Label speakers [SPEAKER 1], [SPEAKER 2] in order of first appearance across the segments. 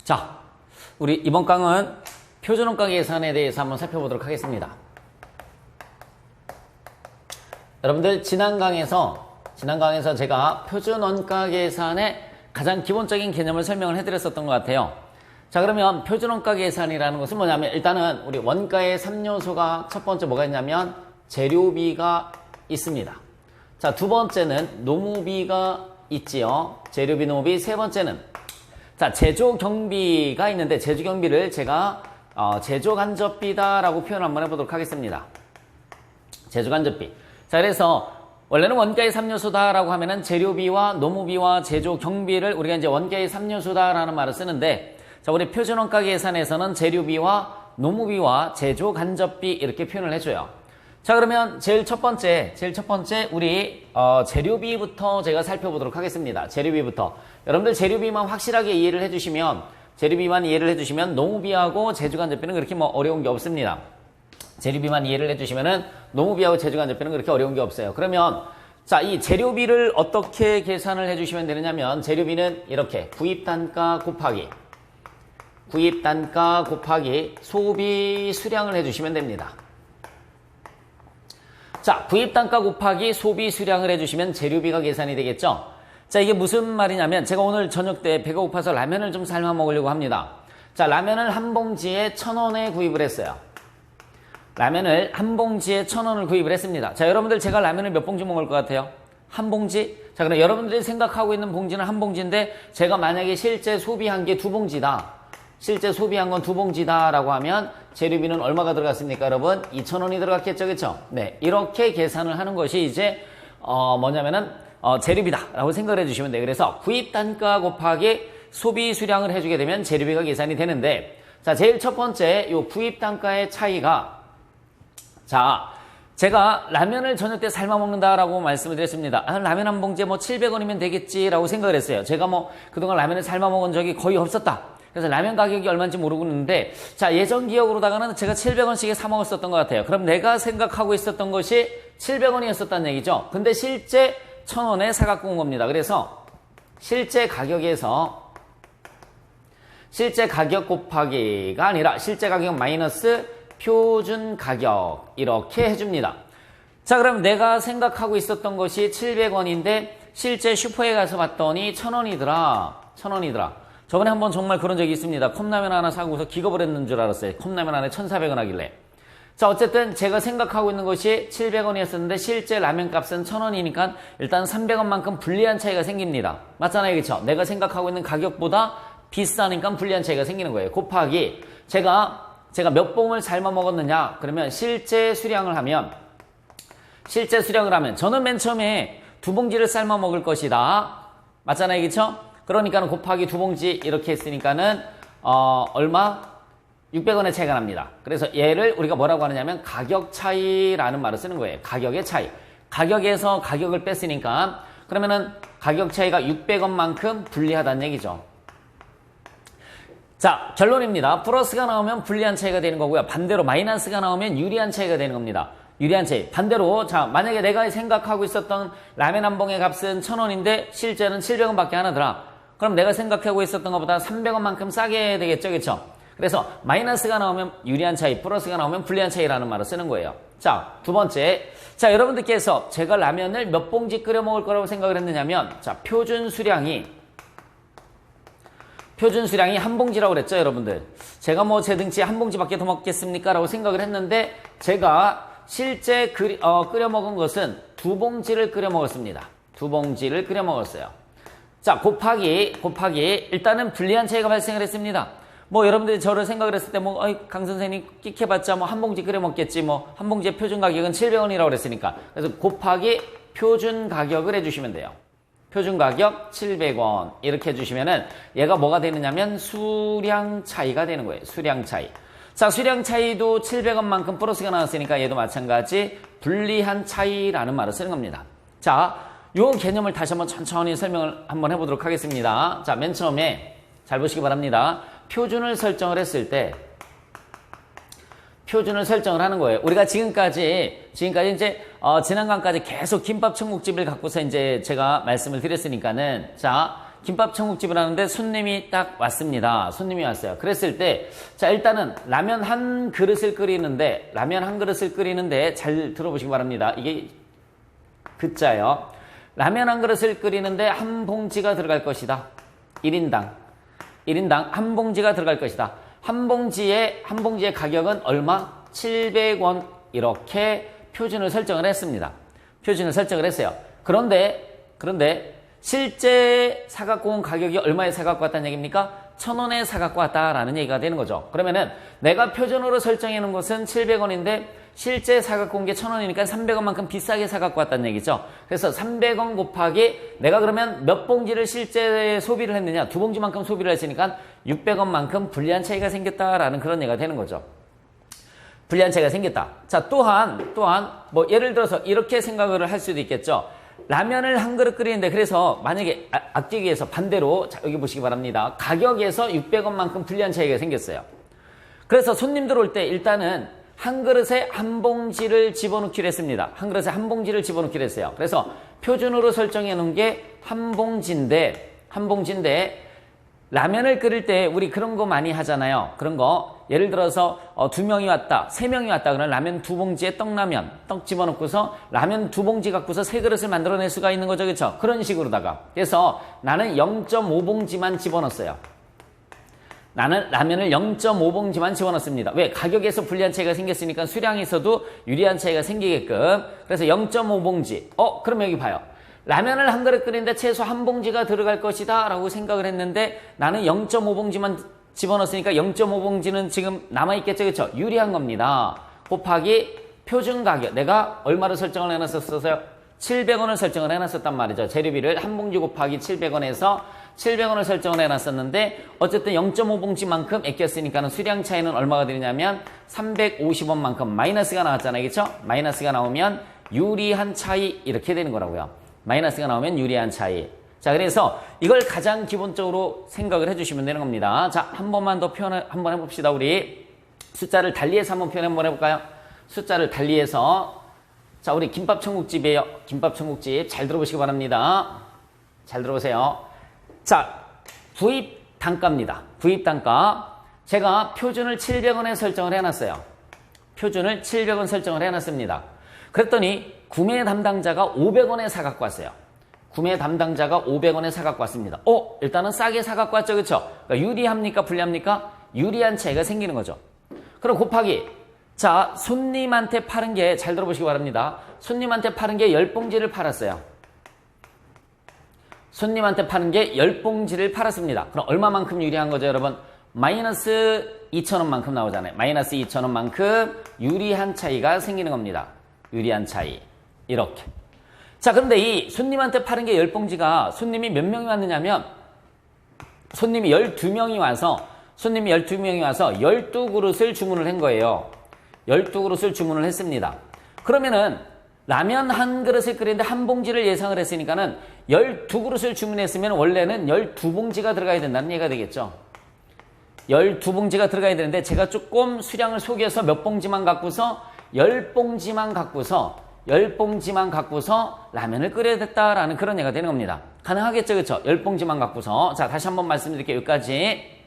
[SPEAKER 1] 자, 우리 이번 강은 표준원가 계산에 대해서 한번 살펴보도록 하겠습니다. 여러분들 지난 강에서 제가 표준원가 계산의 가장 기본적인 개념을 설명을 해드렸었던 것 같아요. 자, 그러면 표준원가 계산이라는 것은 뭐냐면 일단은 우리 원가의 3요소가 첫 번째 뭐가 있냐면 재료비가 있습니다. 자, 두 번째는 노무비가 있지요. 재료비, 노무비. 세 번째는 자, 제조경비가 있는데 제조경비를 제가 제조간접비다라고 표현 한번 해보도록 하겠습니다. 제조간접비. 자, 그래서 원래는 원가의 3요소다라고 하면은 재료비와 노무비와 제조경비를 우리가 이제 원가의 3요소다라는 말을 쓰는데, 자, 우리 표준원가 계산에서는 재료비와 노무비와 제조간접비 이렇게 표현을 해줘요. 자, 그러면 제일 첫 번째 우리 재료비부터 제가 살펴보도록 하겠습니다. 재료비부터. 여러분들 재료비만 확실하게 이해를 해주시면 노무비하고 제조간접비는 그렇게 뭐 어려운 게 없습니다. 재료비만 이해를 해주시면은 노무비하고 제조간접비는 그렇게 어려운 게 없어요. 그러면 자, 이 재료비를 어떻게 계산을 해주시면 되느냐면 재료비는 이렇게 구입단가 곱하기 소비 수량을 해주시면 됩니다. 자, 구입단가 곱하기 소비 수량을 해주시면 재료비가 계산이 되겠죠. 자, 이게 무슨 말이냐면 제가 오늘 저녁 때 배가 고파서 라면을 좀 삶아 먹으려고 합니다. 자, 라면을 한 봉지에 1,000원에 구입을 했어요. 라면을 한 봉지에 1,000원을 구입을 했습니다. 자, 여러분들 제가 라면을 몇 봉지 먹을 것 같아요? 한 봉지? 자, 그럼 여러분들이 생각하고 있는 봉지는 한 봉지인데 제가 만약에 실제 소비한 게 두 봉지다. 실제 소비한 건 두 봉지다라고 하면 재료비는 얼마가 들어갔습니까, 여러분? 2,000원이 들어갔겠죠, 그렇죠? 네, 이렇게 계산을 하는 것이 이제 뭐냐면은 재료비다라고 생각을 해주시면 돼요. 그래서 구입 단가 곱하기 소비 수량을 해주게 되면 재료비가 계산이 되는데, 자, 제일 첫 번째 요 구입 단가의 차이가, 자, 제가 라면을 저녁 때 삶아 먹는다라고 말씀을 드렸습니다. 라면 한 봉지에 뭐 700원이면 되겠지라고 생각을 했어요. 제가 뭐 그동안 라면을 삶아 먹은 적이 거의 없었다. 그래서 라면 가격이 얼마인지 모르고 있는데, 자, 예전 기억으로다가는 제가 700원씩에 사 먹었었던 것 같아요. 그럼 내가 생각하고 있었던 것이 700원이었었다는 얘기죠. 근데 실제 1,000원에 사갖고 온 겁니다. 그래서 실제 가격 곱하기가 아니라 실제 가격 마이너스 표준 가격 이렇게 해줍니다. 자, 그럼 내가 생각하고 있었던 것이 700원인데 실제 슈퍼에 가서 봤더니 1,000원이더라. 저번에 한번 정말 그런 적이 있습니다. 컵라면 하나 사고서 기겁을 했는 줄 알았어요. 컵라면 하나에 1,400원 하길래. 자, 어쨌든 제가 생각하고 있는 것이 700원이었었는데 실제 라면 값은 1,000원이니까 일단 300원만큼 불리한 차이가 생깁니다. 맞잖아요, 그렇죠? 내가 생각하고 있는 가격보다 비싸니까 불리한 차이가 생기는 거예요. 곱하기 제가 몇 봉을 삶아 먹었느냐? 그러면 실제 수량을 하면 저는 맨 처음에 두 봉지를 삶아 먹을 것이다. 맞잖아요, 그렇죠? 그러니까는 곱하기 두 봉지 이렇게 했으니까는 얼마? 600원의 차이가 납니다. 그래서 얘를 우리가 뭐라고 하느냐면 가격 차이라는 말을 쓰는 거예요. 가격의 차이. 가격에서 가격을 뺐으니까 그러면은 가격 차이가 600원만큼 불리하다는 얘기죠. 자, 결론입니다. 플러스가 나오면 불리한 차이가 되는 거고요. 반대로 마이너스가 나오면 유리한 차이가 되는 겁니다. 유리한 차이. 반대로 자, 만약에 내가 생각하고 있었던 라면 한 봉의 값은 1,000원인데 실제는 700원밖에 안 하더라. 그럼 내가 생각하고 있었던 것보다 300원만큼 싸게 되겠죠, 그렇죠? 그래서 마이너스가 나오면 유리한 차이, 플러스가 나오면 불리한 차이라는 말을 쓰는 거예요. 자, 두 번째. 자, 여러분들께서 제가 라면을 몇 봉지 끓여 먹을 거라고 생각을 했느냐면, 자, 표준 수량이 한 봉지라고 그랬죠, 여러분들. 제가 뭐 제 등치에 한 봉지밖에 더 먹겠습니까? 라고 생각을 했는데, 제가 실제 끓여 먹은 것은 두 봉지를 끓여 먹었습니다. 두 봉지를 끓여 먹었어요. 자, 곱하기 일단은 불리한 차이가 발생을 했습니다. 뭐 여러분들이 저를 생각을 했을 때 강 선생님 끽해봤자 뭐 한 봉지 끓여 먹겠지, 뭐 한 봉지의 표준 가격은 700원이라고 그랬으니까. 그래서 곱하기 표준 가격을 해주시면 돼요. 표준 가격 700원 이렇게 해주시면은 얘가 뭐가 되느냐면 수량 차이가 되는 거예요. 수량 차이. 자, 수량 차이도 700원만큼 플러스가 나왔으니까 얘도 마찬가지 불리한 차이라는 말을 쓰는 겁니다. 자, 요 개념을 다시 한번 천천히 설명을 한번 해보도록 하겠습니다. 자, 맨 처음에 잘 보시기 바랍니다. 표준을 설정을 했을 때 표준을 설정을 하는 거예요. 우리가 지금까지 이제 지난 강까지 계속 김밥 천국집을 갖고서 이제 제가 말씀을 드렸으니까는 자, 김밥 천국집을 하는데 손님이 딱 왔습니다. 손님이 왔어요. 그랬을 때, 자, 일단은 라면 한 그릇을 끓이는데, 잘 들어보시기 바랍니다. 이게 그자요. 라면 한 그릇을 끓이는데 한 봉지가 들어갈 것이다. 1인당 한 봉지가 들어갈 것이다. 한 봉지의 가격은 얼마? 700원. 이렇게 표준을 설정을 했습니다. 표준을 설정을 했어요. 그런데 실제 사갖고 온 가격이 얼마에 사갖고 왔다는 얘기입니까? 1,000원에 사갖고 왔다라는 얘기가 되는 거죠. 그러면은 내가 표준으로 설정해 놓은 것은 700원인데 실제 사갖고 온 게 1,000원이니까 300원만큼 비싸게 사갖고 왔다는 얘기죠. 그래서 300원 곱하기 내가 그러면 몇 봉지를 실제 소비를 했느냐? 2봉지만큼 소비를 했으니까 600원만큼 불리한 차이가 생겼다라는 그런 얘기가 되는 거죠. 불리한 차이가 생겼다. 자, 또한 뭐 예를 들어서 이렇게 생각을 할 수도 있겠죠. 라면을 한 그릇 끓이는데 그래서 만약에 아끼기 위해서 반대로 자, 여기 보시기 바랍니다. 가격에서 600원만큼 불리한 차이가 생겼어요. 그래서 손님들 올 때 일단은 한 그릇에 한 봉지를 집어넣기로 했습니다. 한 그릇에 한 봉지를 집어넣기로 했어요. 그래서 표준으로 설정해 놓은 게 한 봉지인데 라면을 끓일 때 우리 그런 거 많이 하잖아요. 그런 거 예를 들어서 2명이 왔다, 3명이 왔다 그러면 라면 2봉지에 떡 집어넣고서 라면 2봉지 갖고서 3그릇을 만들어낼 수가 있는 거죠. 그렇죠? 그런 식으로다가. 그래서 나는 0.5봉지만 집어넣었어요. 나는 라면을 0.5봉지만 집어넣습니다. 왜? 가격에서 불리한 차이가 생겼으니까 수량에서도 유리한 차이가 생기게끔. 그래서 0.5봉지. 그럼 여기 봐요. 라면을 한 그릇 끓이는데 최소 한 봉지가 들어갈 것이다 라고 생각을 했는데 나는 0.5봉지만 집어넣었으니까 0.5봉지는 지금 남아있겠죠. 그렇죠? 유리한 겁니다. 곱하기 표준 가격. 내가 얼마를 설정을 해놨었어요? 700원을 설정을 해놨었단 말이죠. 재료비를 한 봉지 곱하기 700원에서 700원을 설정을 해놨었는데 어쨌든 0.5봉지만큼 아꼈으니까는 수량 차이는 얼마가 되냐면 350원만큼 마이너스가 나왔잖아요. 그렇죠? 마이너스가 나오면 유리한 차이 이렇게 되는 거라고요. 마이너스가 나오면 유리한 차이. 자, 그래서 이걸 가장 기본적으로 생각을 해주시면 되는 겁니다. 자, 한 번만 더 표현 한번 해봅시다. 우리 숫자를 달리해서 한번 표현 한번 해볼까요? 숫자를 달리해서. 자, 우리 김밥 천국집이에요. 김밥 천국집 잘 들어보시기 바랍니다. 잘 들어보세요. 자, 구입 단가입니다. 구입 단가. 제가 표준을 700원에 설정을 해놨어요. 표준을 700원 설정을 해놨습니다. 그랬더니 구매 담당자가 500원에 사갖고 왔어요. 구매 담당자가 500원에 사갖고 왔습니다. 일단은 싸게 사갖고 왔죠. 그렇죠? 그러니까 유리합니까? 불리합니까? 유리한 차이가 생기는 거죠. 그럼 곱하기. 자, 손님한테 파는 게 잘 들어보시기 바랍니다. 손님한테 파는 게 10봉지를 팔았어요. 손님한테 파는 게 10봉지를 팔았습니다. 그럼 얼마만큼 유리한 거죠, 여러분? 마이너스 2,000원만큼 나오잖아요. 마이너스 2,000원만큼 유리한 차이가 생기는 겁니다. 유리한 차이. 이렇게. 자, 그런데 이 손님한테 파는 게 10봉지가 손님이 몇 명이 왔느냐면 손님이 12명이 와서 12그릇을 주문을 한 거예요. 12그릇을 주문을 했습니다. 그러면은 라면 한 그릇을 끓이는데 한 봉지를 예상을 했으니까는 12그릇을 주문했으면 원래는 12봉지가 들어가야 된다는 얘기가 되겠죠. 12봉지가 들어가야 되는데 제가 조금 수량을 속여서 몇 봉지만 갖고서 10봉지만 갖고서 라면을 끓여야 됐다라는 그런 얘기가 되는 겁니다. 가능하겠죠, 그렇죠? 10봉지만 갖고서. 자, 다시 한번 말씀드릴게요. 여기까지.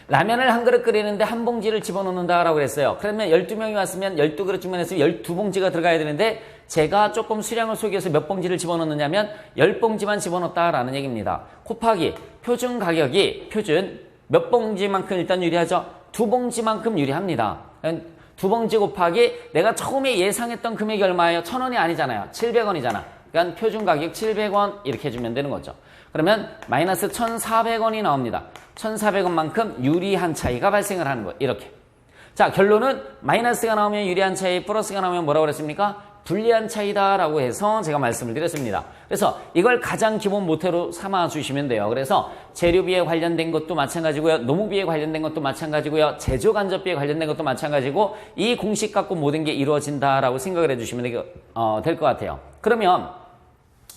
[SPEAKER 1] 라면을 한 그릇 끓이는데 한 봉지를 집어넣는다라고 그랬어요. 그러면 12명이 왔으면 12그릇 주문했으면 12봉지가 들어가야 되는데 제가 조금 수량을 속여서 몇 봉지를 집어넣느냐면 10봉지만 집어넣었다라는 얘기입니다. 곱하기 표준 가격이 몇 봉지만큼 일단 유리하죠? 2봉지만큼 유리합니다. 2봉지 곱하기 내가 처음에 예상했던 금액이 얼마예요? 1,000원이 아니잖아요. 700원이잖아. 그러니까 표준 가격 700원 이렇게 해주면 되는 거죠. 그러면 마이너스 1,400원이 나옵니다. 1,400원만큼 유리한 차이가 발생을 하는 거예요. 이렇게. 자, 결론은 마이너스가 나오면 유리한 차이, 플러스가 나오면 뭐라고 그랬습니까? 불리한 차이다라고 해서 제가 말씀을 드렸습니다. 그래서 이걸 가장 기본 모태로 삼아 주시면 돼요. 그래서 재료비에 관련된 것도 마찬가지고요. 노무비에 관련된 것도 마찬가지고요. 제조간접비에 관련된 것도 마찬가지고 이 공식 갖고 모든 게 이루어진다라고 생각을 해주시면 될 것 같아요. 그러면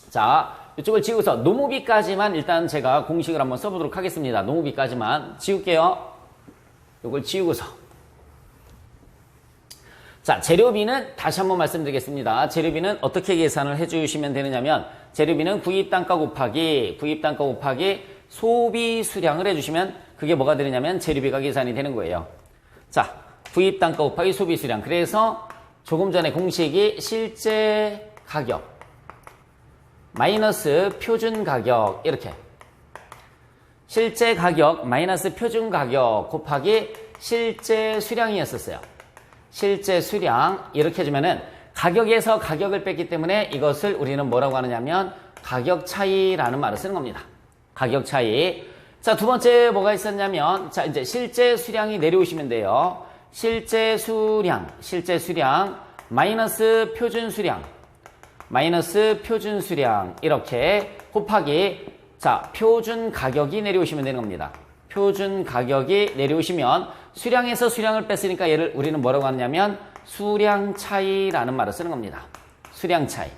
[SPEAKER 1] 자, 이쪽을 지우고서 노무비까지만 일단 제가 공식을 한번 써보도록 하겠습니다. 노무비까지만 지울게요. 이걸 지우고서. 자, 재료비는 다시 한번 말씀드리겠습니다. 재료비는 어떻게 계산을 해주시면 되느냐면 재료비는 구입단가 곱하기 소비 수량을 해주시면 그게 뭐가 되느냐면 재료비가 계산이 되는 거예요. 자, 구입단가 곱하기 소비 수량. 그래서 조금 전에 공식이 실제 가격 마이너스 표준 가격 이렇게 실제 가격 마이너스 표준 가격 곱하기 실제 수량이었었어요. 실제 수량 이렇게 해주면은 가격에서 가격을 뺐기 때문에 이것을 우리는 뭐라고 하느냐면 가격 차이라는 말을 쓰는 겁니다. 가격 차이. 자, 두 번째 뭐가 있었냐면 자, 이제 실제 수량이 내려오시면 돼요. 실제 수량 마이너스 표준 수량 이렇게 곱하기 자, 표준 가격이 내려오시면 되는 겁니다. 표준 가격이 내려오시면 수량에서 수량을 뺐으니까 얘를 우리는 뭐라고 하냐면 수량 차이라는 말을 쓰는 겁니다. 수량 차이.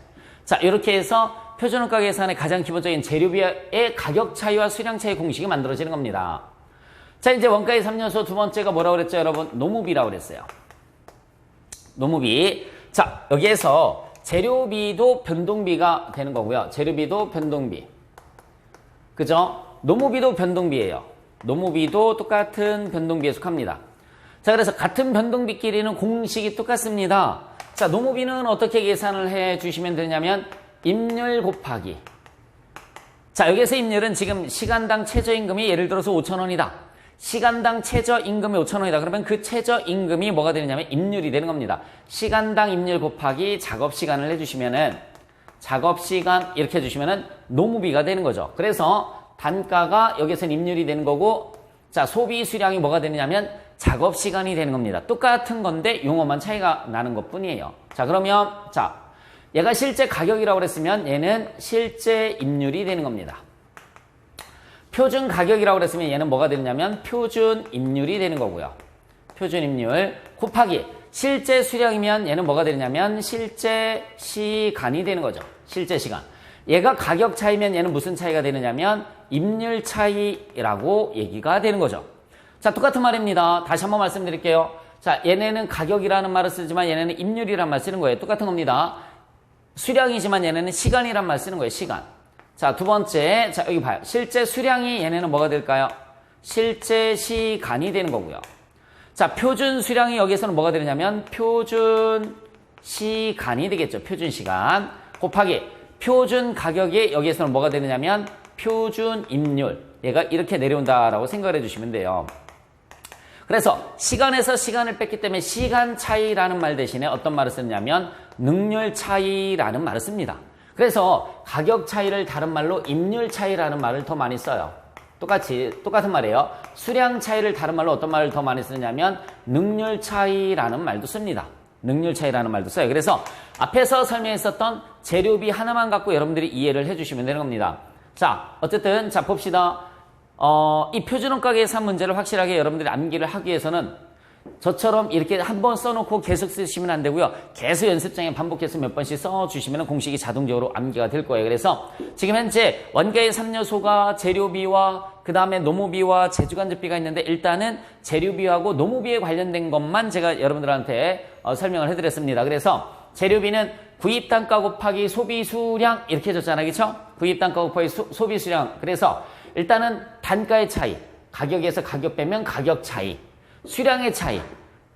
[SPEAKER 1] 자, 이렇게 해서 표준원가 계산의 가장 기본적인 재료비의 가격 차이와 수량 차이 공식이 만들어지는 겁니다. 자, 이제 원가의 3요소 두 번째가 뭐라고 그랬죠, 여러분? 노무비라고 그랬어요. 노무비. 자, 여기에서 재료비도 변동비가 되는 거고요. 재료비도 변동비. 그죠? 노무비도 변동비예요. 노무비도 똑같은 변동비에 속합니다. 자, 그래서 같은 변동비끼리는 공식이 똑같습니다. 자, 노무비는 어떻게 계산을 해 주시면 되냐면 임률 곱하기. 자, 여기에서 임률은 지금 시간당 최저임금이 예를 들어서 5,000원이다. 시간당 최저임금이 5,000원이다. 그러면 그 최저임금이 뭐가 되느냐면 임률이 되는 겁니다. 시간당 임률 곱하기 작업시간을 해주시면은 작업시간 이렇게 해주시면은 노무비가 되는 거죠. 그래서 단가가 여기서는 임률이 되는 거고 자, 소비 수량이 뭐가 되느냐면 작업시간이 되는 겁니다. 똑같은 건데 용어만 차이가 나는 것 뿐이에요. 자, 그러면 자, 얘가 실제 가격이라고 그랬으면 얘는 실제 임률이 되는 겁니다. 표준 가격이라고 그랬으면 얘는 뭐가 되느냐면 표준 임률이 되는 거고요. 표준 임률 곱하기 실제 수량이면 얘는 뭐가 되느냐면 실제 시간이 되는 거죠. 실제 시간. 얘가 가격 차이면 얘는 무슨 차이가 되느냐면 임률 차이라고 얘기가 되는 거죠. 자, 똑같은 말입니다. 다시 한번 말씀드릴게요. 자, 얘네는 가격이라는 말을 쓰지만 얘네는 임률이라는 말 쓰는 거예요. 똑같은 겁니다. 수량이지만 얘네는 시간이란 말 쓰는 거예요. 시간. 자, 두 번째. 자, 여기 봐요. 실제 수량이 얘네는 뭐가 될까요? 실제 시간이 되는 거고요. 자, 표준 수량이 여기에서는 뭐가 되느냐면 표준 시간이 되겠죠. 표준 시간. 곱하기 표준 가격이 여기에서는 뭐가 되느냐면 표준 임률. 얘가 이렇게 내려온다라고 생각을 해주시면 돼요. 그래서 시간에서 시간을 뺐기 때문에 시간 차이라는 말 대신에 어떤 말을 쓰냐면 능률 차이라는 말을 씁니다. 그래서 가격 차이를 다른 말로 임률 차이라는 말을 더 많이 써요. 똑같은 말이에요. 수량 차이를 다른 말로 어떤 말을 더 많이 쓰냐면 능률 차이라는 말도 씁니다. 능률 차이라는 말도 써요. 그래서 앞에서 설명했었던 재료비 하나만 갖고 여러분들이 이해를 해주시면 되는 겁니다. 자, 어쨌든 자 봅시다. 이 표준원가 계산 문제를 확실하게 여러분들이 암기를 하기 위해서는 저처럼 이렇게 한번 써놓고 계속 쓰시면 안 되고요. 계속 연습장에 반복해서 몇 번씩 써주시면 공식이 자동적으로 암기가 될 거예요. 그래서 지금 현재 원가의 3요소가 재료비와 그 다음에 노무비와 제주간접비가 있는데 일단은 재료비하고 노무비에 관련된 것만 제가 여러분들한테 설명을 해드렸습니다. 그래서 재료비는 구입단가 곱하기 소비수량 이렇게 해줬잖아요. 그렇죠? 구입단가 곱하기 소비수량. 그래서 일단은 단가의 차이, 가격에서 가격 빼면 가격 차이, 수량의 차이,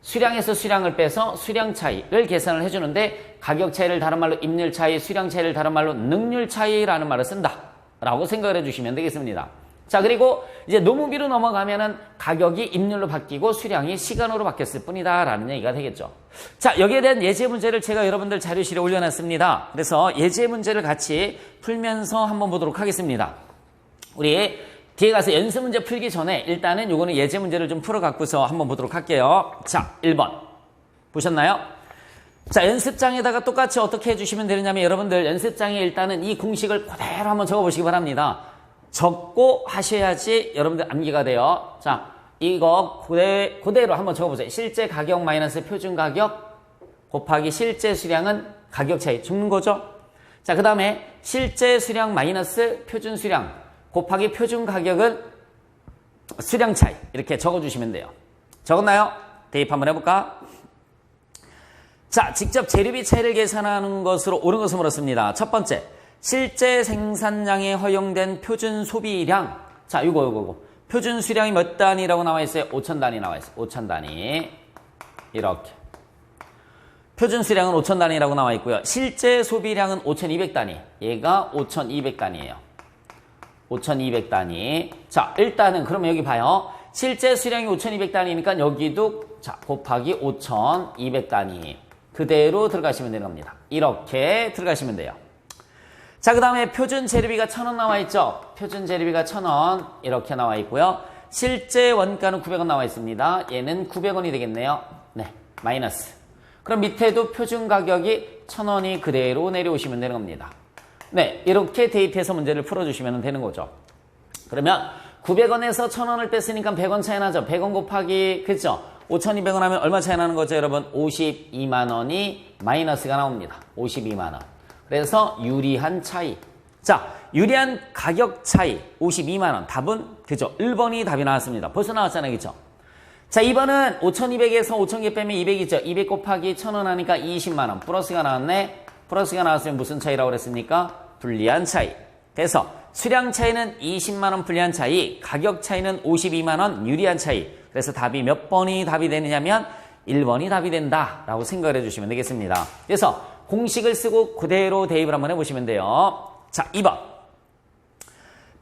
[SPEAKER 1] 수량에서 수량을 빼서 수량 차이를 계산을 해주는데 가격 차이를 다른 말로 임률 차이, 수량 차이를 다른 말로 능률 차이라는 말을 쓴다 라고 생각을 해주시면 되겠습니다. 자, 그리고 이제 노무비로 넘어가면은 가격이 임률로 바뀌고 수량이 시간으로 바뀌었을 뿐이다 라는 얘기가 되겠죠. 자, 여기에 대한 예제 문제를 제가 여러분들 자료실에 올려놨습니다. 그래서 예제 문제를 같이 풀면서 한번 보도록 하겠습니다. 우리 뒤에 가서 연습 문제 풀기 전에 일단은 요거는 예제 문제를 좀 풀어 갖고서 한번 보도록 할게요. 자, 1번. 보셨나요? 자, 연습장에다가 똑같이 어떻게 해주시면 되느냐면 여러분들 연습장에 일단은 이 공식을 그대로 한번 적어 보시기 바랍니다. 적고 하셔야지 여러분들 암기가 돼요. 자, 이거 그대로 한번 적어 보세요. 실제 가격 마이너스 표준 가격 곱하기 실제 수량은 가격 차이 적는 거죠. 자, 그 다음에 실제 수량 마이너스 표준 수량 곱하기 표준 가격은 수량 차이 이렇게 적어주시면 돼요. 적었나요? 대입 한번 해볼까? 자, 직접 재료비 차이를 계산하는 것으로 옳은 것을 물었습니다. 첫 번째, 실제 생산량에 허용된 표준 소비량. 자, 이거. 표준 수량이 몇 단위라고 나와 있어요? 5,000단위 나와 있어요. 5,000단위. 이렇게. 표준 수량은 5,000단위라고 나와 있고요. 실제 소비량은 5,200단위. 얘가 5,200단위예요. 5,200단위. 자, 일단은 그러면 여기 봐요. 실제 수량이 5,200단위니까 여기도 자, 곱하기 5,200단위. 그대로 들어가시면 되는 겁니다. 이렇게 들어가시면 돼요. 자, 그 다음에 표준 재료비가 1,000원 나와 있죠? 표준 재료비가 1,000원 이렇게 나와 있고요. 실제 원가는 900원 나와 있습니다. 얘는 900원이 되겠네요. 네, 마이너스. 그럼 밑에도 표준 가격이 1,000원이 그대로 내려오시면 되는 겁니다. 네, 이렇게 대입해서 문제를 풀어주시면 되는 거죠. 그러면 900원에서 1,000원을 뺐으니까 100원 차이 나죠? 100원 곱하기, 그죠? 5,200원 하면 얼마 차이 나는 거죠, 여러분? 52만 원이 마이너스가 나옵니다. 52만 원. 그래서 유리한 차이. 자, 유리한 가격 차이 52만 원. 답은 그죠? 1번이 답이 나왔습니다. 벌써 나왔잖아요, 그죠? 자, 2번은 5,200에서 5,000개 빼면 200이죠. 200 곱하기 1,000원 하니까 20만 원. 플러스가 나왔네. 플러스가 나왔으면 무슨 차이라고 그랬습니까? 불리한 차이. 그래서 수량 차이는 20만 원 불리한 차이, 가격 차이는 52만 원 유리한 차이. 그래서 답이 몇 번이 답이 되느냐면 1번이 답이 된다라고 생각을 해주시면 되겠습니다. 그래서 공식을 쓰고 그대로 대입을 한번 해보시면 돼요. 자, 2번.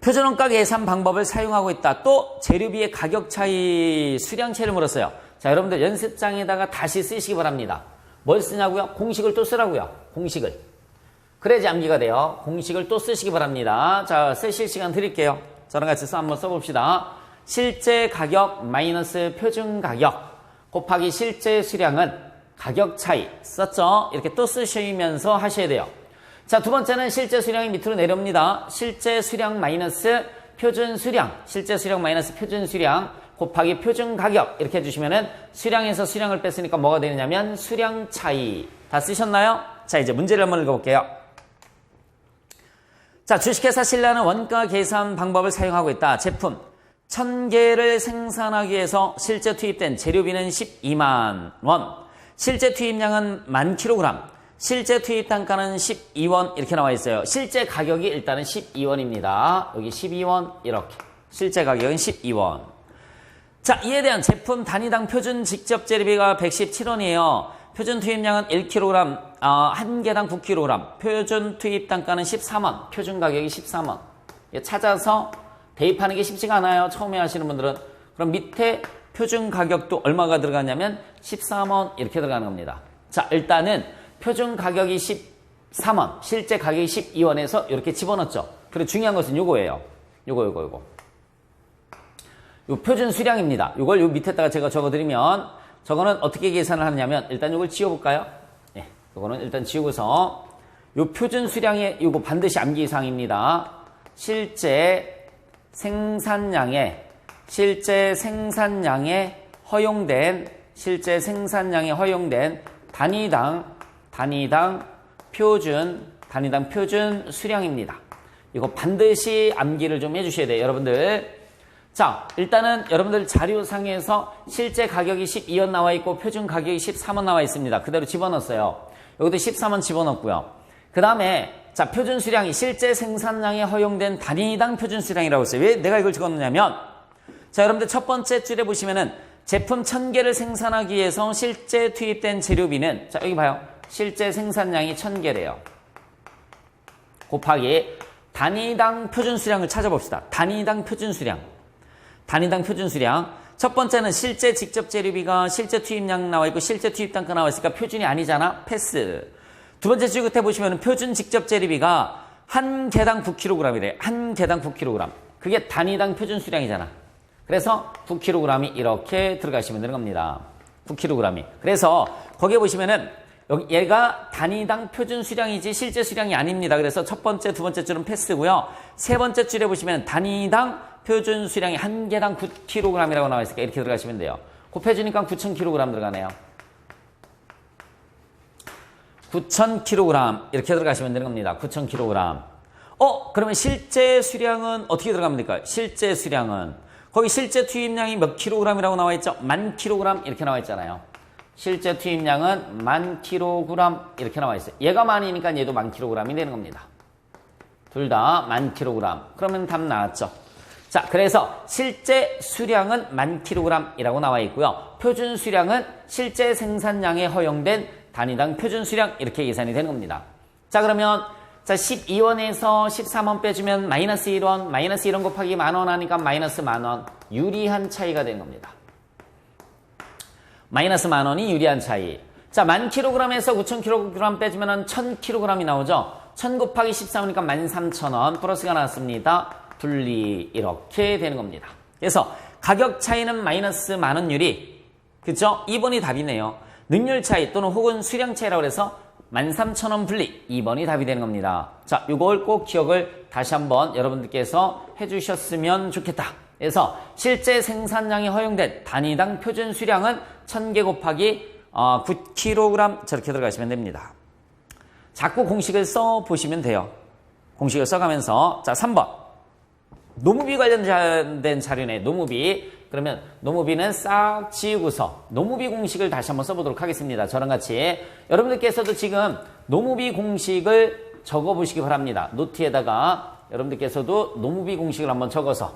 [SPEAKER 1] 표준원가 계산 방법을 사용하고 있다. 또 재료비의 가격 차이, 수량 차이를 물었어요. 자, 여러분들 연습장에다가 다시 쓰시기 바랍니다. 뭘 쓰냐고요? 공식을 또 쓰라고요. 공식을. 그래야지 암기가 돼요. 공식을 또 쓰시기 바랍니다. 자, 쓰실 시간 드릴게요. 저랑 같이 한번 써봅시다. 실제 가격 마이너스 표준 가격 곱하기 실제 수량은 가격 차이 썼죠? 이렇게 또 쓰시면서 하셔야 돼요. 자, 두 번째는 실제 수량이 밑으로 내려옵니다. 실제 수량 마이너스 표준 수량, 실제 수량 마이너스 표준 수량 곱하기 표준 가격 이렇게 해주시면은 수량에서 수량을 뺐으니까 뭐가 되느냐면 수량 차이. 다 쓰셨나요? 자, 이제 문제를 한번 읽어볼게요. 자, 주식회사 신라는 원가 계산 방법을 사용하고 있다. 제품 1,000개를 생산하기 위해서 실제 투입된 재료비는 12만 원, 실제 투입량은 10,000kg, 실제 투입 단가는 12원 이렇게 나와 있어요. 실제 가격이 일단은 12원입니다. 여기 12원 이렇게. 실제 가격은 12원. 자, 이에 대한 제품 단위당 표준 직접 재료비가 117원이에요. 표준 투입량은 1kg, 한 개당 9kg. 표준 투입 단가는 13원. 표준 가격이 13원. 찾아서 대입하는 게 쉽지가 않아요. 처음에 하시는 분들은. 그럼 밑에 표준 가격도 얼마가 들어가냐면 13원 이렇게 들어가는 겁니다. 자, 일단은 표준 가격이 13원, 실제 가격이 12원에서 이렇게 집어넣었죠. 그리고 중요한 것은 요거예요. 요거. 요 표준 수량입니다. 요걸 요 밑에다가 제가 적어드리면 저거는 어떻게 계산을 하느냐면 일단 요걸 지워볼까요? 네, 요거는 일단 지우고서 요 표준 수량에 요거 반드시 암기사항입니다. 실제 생산량에 허용된 단위당 표준 수량입니다. 이거 반드시 암기를 좀 해주셔야 돼요, 여러분들. 자, 일단은 여러분들 자료상에서 실제 가격이 12원 나와 있고 표준 가격이 13원 나와 있습니다. 그대로 집어넣었어요. 여기도 13원 집어넣었고요. 그 다음에 자, 표준 수량이 실제 생산량에 허용된 단위당 표준 수량이라고 했어요. 왜 내가 이걸 적었느냐면 자, 여러분들 첫 번째 줄에 보시면은 제품 1,000개를 생산하기 위해서 실제 투입된 재료비는 자, 여기 봐요. 실제 생산량이 1,000개래요. 곱하기 단위당 표준 수량을 찾아봅시다. 단위당 표준 수량. 첫 번째는 실제 직접 재료비가 실제 투입량 나와 있고 실제 투입 단가 나와 있으니까 표준이 아니잖아. 패스. 두 번째 줄 끝에 보시면 표준 직접 재료비가 한 개당 9kg이래. 한 개당 9kg. 그게 단위당 표준 수량이잖아. 그래서 9kg이 이렇게 들어가시면 되는 겁니다. 9kg이. 그래서 거기에 보시면은 여기 얘가 단위당 표준 수량이지 실제 수량이 아닙니다. 그래서 첫 번째, 두 번째 줄은 패스고요. 세 번째 줄에 보시면 단위당 표준 수량이 한 개당 9kg이라고 나와 있으니까 이렇게 들어가시면 돼요. 곱해주니까 9,000kg 들어가네요. 9,000kg 이렇게 들어가시면 되는 겁니다. 9,000kg. 그러면 실제 수량은 어떻게 들어가면 될까요? 실제 수량은 거기 실제 투입량이 몇 킬로그램이라고 나와 있죠? 10,000kg 이렇게 나와 있잖아요. 실제 투입량은 10,000kg 이렇게 나와 있어요. 얘가 만이니까 얘도 10,000kg이 되는 겁니다. 둘 다 10,000kg. 그러면 답 나왔죠. 자, 그래서 실제 수량은 10,000kg이라고 나와 있고요. 표준 수량은 실제 생산량에 허용된 단위당 표준 수량 이렇게 계산이 되는 겁니다. 자, 그러면 자 12원에서 13원 빼주면 마이너스 1원, 마이너스 1원 곱하기 만원 하니까 마이너스 만원. 유리한 차이가 되는 겁니다. 마이너스 만원이 유리한 차이. 자, 10,000kg에서 9,000kg 빼주면 1,000kg이 나오죠. 1,000 곱하기 13이니까 13,000원 플러스가 나왔습니다. 분리 이렇게 되는 겁니다. 그래서 가격 차이는 마이너스 만원 유리. 그죠? 2번이 답이네요. 능률 차이 또는 혹은 수량 차이라고 해서 13,000원 분리 2번이 답이 되는 겁니다. 자, 이걸 꼭 기억을 다시 한번 여러분들께서 해주셨으면 좋겠다. 그래서 실제 생산량이 허용된 단위당 표준 수량은 1,000개 곱하기 9kg 저렇게 들어가시면 됩니다. 자꾸 공식을 써보시면 돼요. 공식을 써가면서 자 3번 노무비 관련된 자료네. 노무비. 그러면 노무비는 싹 지우고서 노무비 공식을 다시 한번 써보도록 하겠습니다. 저랑 같이 여러분들께서도 지금 노무비 공식을 적어보시기 바랍니다. 노트에다가 여러분들께서도 노무비 공식을 한번 적어서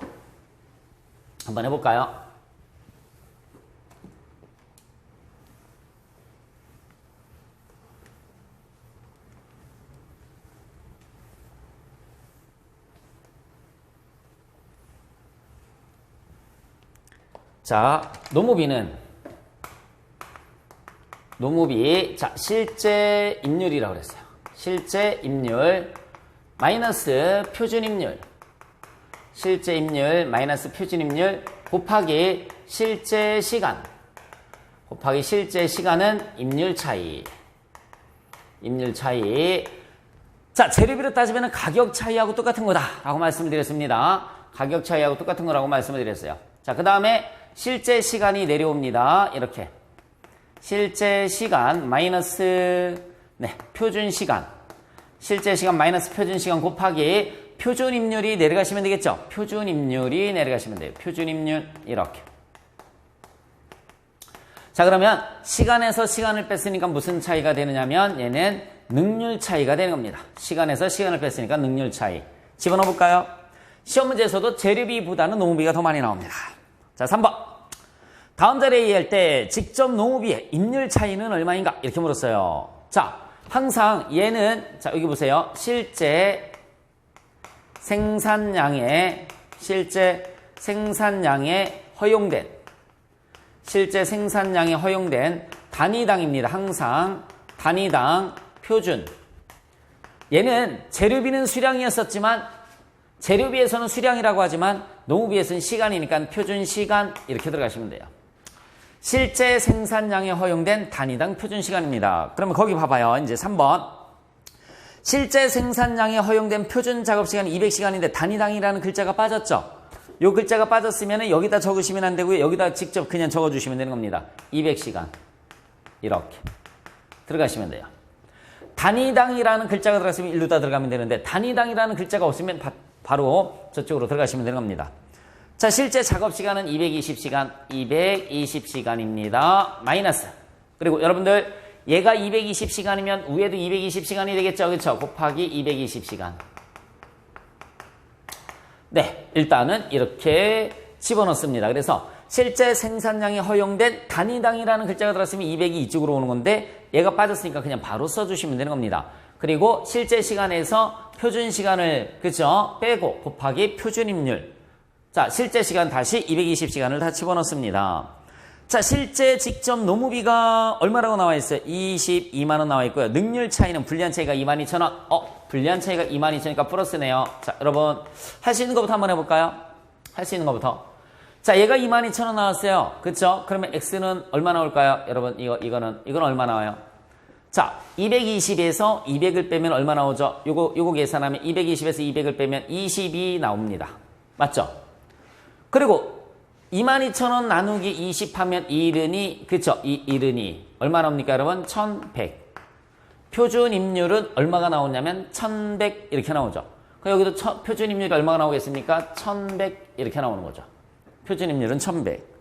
[SPEAKER 1] 한번 해볼까요? 자, 노무비, 자, 실제 임률이라고 그랬어요. 실제 임률, 마이너스 표준 임률, 실제 임률, 마이너스 표준 임률, 곱하기 실제 시간, 곱하기 실제 시간은 임률 차이. 임률 차이. 자, 재료비로 따지면 가격 차이하고 똑같은 거다라고 말씀을 드렸습니다. 가격 차이하고 똑같은 거라고 말씀을 드렸어요. 자, 그 다음에 실제 시간이 내려옵니다. 이렇게. 실제 시간 마이너스 표준 시간. 실제 시간 마이너스 표준 시간 곱하기 표준 임률이 내려가시면 되겠죠. 표준 임률이 내려가시면 돼요. 표준 임률 이렇게. 자, 그러면 시간에서 시간을 뺐으니까 무슨 차이가 되느냐면 얘는 능률 차이가 되는 겁니다. 시간에서 시간을 뺐으니까 능률 차이. 집어넣어 볼까요? 시험 문제에서도 재료비보다는 노무비가 더 많이 나옵니다. 자, 3번. 다음 자리에 이해할 때 직접 노무비의 임률 차이는 얼마인가? 이렇게 물었어요. 자, 항상 얘는 자, 여기 보세요. 실제 생산량에 허용된 단위당입니다. 항상 단위당 표준. 얘는 재료비는 수량이었었지만 재료비에서는 수량이라고 하지만 노무비에서는 시간이니까 표준 시간 이렇게 들어가시면 돼요. 실제 생산량에 허용된 단위당 표준 시간입니다. 그러면 거기 봐봐요. 이제 3번. 실제 생산량에 허용된 표준 작업 시간이 200시간인데 단위당이라는 글자가 빠졌죠. 이 글자가 빠졌으면 여기다 적으시면 안 되고요. 여기다 직접 그냥 적어주시면 되는 겁니다. 200시간. 이렇게 들어가시면 돼요. 단위당이라는 글자가 들어갔으면 일로 다 들어가면 되는데 단위당이라는 글자가 없으면 바로 저쪽으로 들어가시면 되는 겁니다. 자, 실제 작업시간은 220시간입니다. 마이너스. 그리고 여러분들 얘가 220시간이면 위에도 220시간이 되겠죠. 그렇죠? 곱하기 220시간. 네, 일단은 이렇게 집어넣습니다. 그래서 실제 생산량이 허용된 단위당이라는 글자가 들어갔으면 200이 이쪽으로 오는 건데 얘가 빠졌으니까 그냥 바로 써주시면 되는 겁니다. 그리고 실제 시간에서 표준 시간을 그죠? 빼고 곱하기 표준 임률. 자, 실제 시간 다시 220시간을 다 집어넣습니다. 자, 실제 직접 노무비가 얼마라고 나와 있어요? 22만 원 나와 있고요. 능률 차이는 불리한 차이가 22,000원. 불리한 차이가 22,000원이니까 플러스네요. 자, 여러분 할 수 있는 것부터 한번 해볼까요? 할 수 있는 것부터. 자, 얘가 22,000원 나왔어요. 그렇죠? 그러면 X는 얼마 나올까요? 여러분 이건 얼마 나와요? 자, 220에서 200을 빼면 얼마 나오죠? 요거 계산하면 220에서 200을 빼면 20이 나옵니다. 맞죠? 그리고 22,000원 나누기 20 하면 이른이 그쵸? 이른이 얼마 나옵니까 여러분? 1100. 표준 임률은 얼마가 나오냐면 1100 이렇게 나오죠. 그럼 여기도 표준 임률이 얼마가 나오겠습니까? 1100 이렇게 나오는 거죠. 표준 임률은 1100.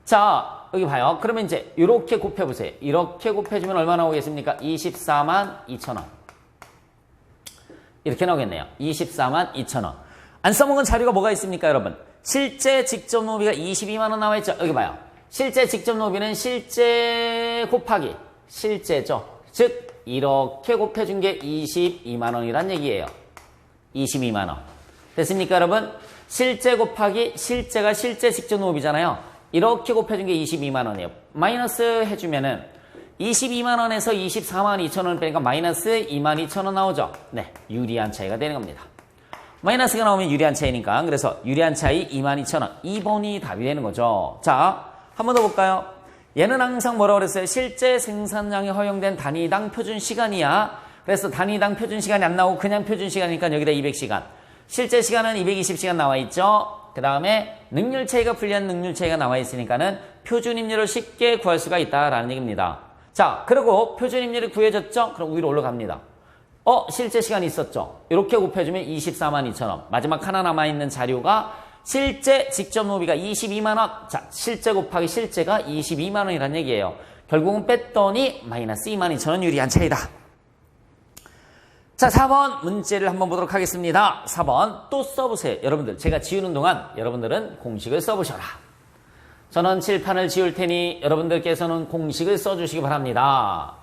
[SPEAKER 1] 자, 여기 봐요. 그러면 이제 이렇게 곱해보세요. 이렇게 곱해주면 얼마 나오겠습니까? 242,000원. 이렇게 나오겠네요. 24만 2천원. 안 써먹은 자료가 뭐가 있습니까, 여러분? 실제 직접 노비가 22만원 나와 있죠? 여기 봐요. 실제 직접 노비는 실제 곱하기 실제죠. 즉 이렇게 곱해준 게 22만원이란 얘기예요. 22만원. 됐습니까, 여러분? 실제 곱하기 실제가 실제 직접 노비잖아요. 이렇게 곱해준 게 22만원이에요. 마이너스 해주면은 22만원에서 24만 2천원을 빼니까 마이너스 2만 2천원 나오죠. 네, 유리한 차이가 되는 겁니다. 마이너스가 나오면 유리한 차이니까, 그래서 유리한 차이 2만 2천원. 2번이 답이 되는 거죠. 자, 한 번 더 볼까요? 얘는 항상 뭐라고 그랬어요? 실제 생산량이 허용된 단위당 표준 시간이야. 그래서 단위당 표준 시간이 안 나오고 그냥 표준 시간이니까 여기다 200시간. 실제 시간은 220시간 나와 있죠. 그 다음에 능률 차이가 불리한 능률 차이가 나와 있으니까는 표준 임률을 쉽게 구할 수가 있다라는 얘기입니다. 자, 그리고 표준 임률이 구해졌죠? 그럼 위로 올라갑니다. 실제 시간이 있었죠? 이렇게 곱해주면 24만 2천원. 마지막 하나 남아있는 자료가 실제 직접 노비가 22만원. 자, 실제 곱하기 실제가 22만원이란 얘기예요. 결국은 뺐더니 마이너스 2만 2천원 유리한 차이다. 자, 4번 문제를 한번 보도록 하겠습니다. 4번 또 써보세요. 여러분들, 제가 지우는 동안 여러분들은 공식을 써보셔라. 저는 칠판을 지울 테니 여러분들께서는 공식을 써주시기 바랍니다.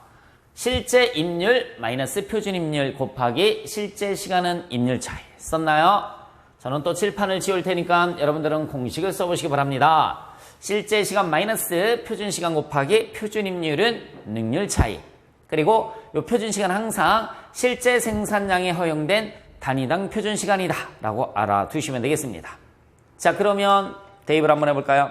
[SPEAKER 1] 실제 임률 마이너스 표준 임률 곱하기 실제 시간은 임률 차이. 썼나요? 저는 또 칠판을 지울 테니까 여러분들은 공식을 써보시기 바랍니다. 실제 시간 마이너스 표준 시간 곱하기 표준 임률은 능률 차이. 그리고 이 표준 시간 항상 실제 생산량에 허용된 단위당 표준 시간이다 라고 알아두시면 되겠습니다. 자, 그러면 대입을 한번 해볼까요?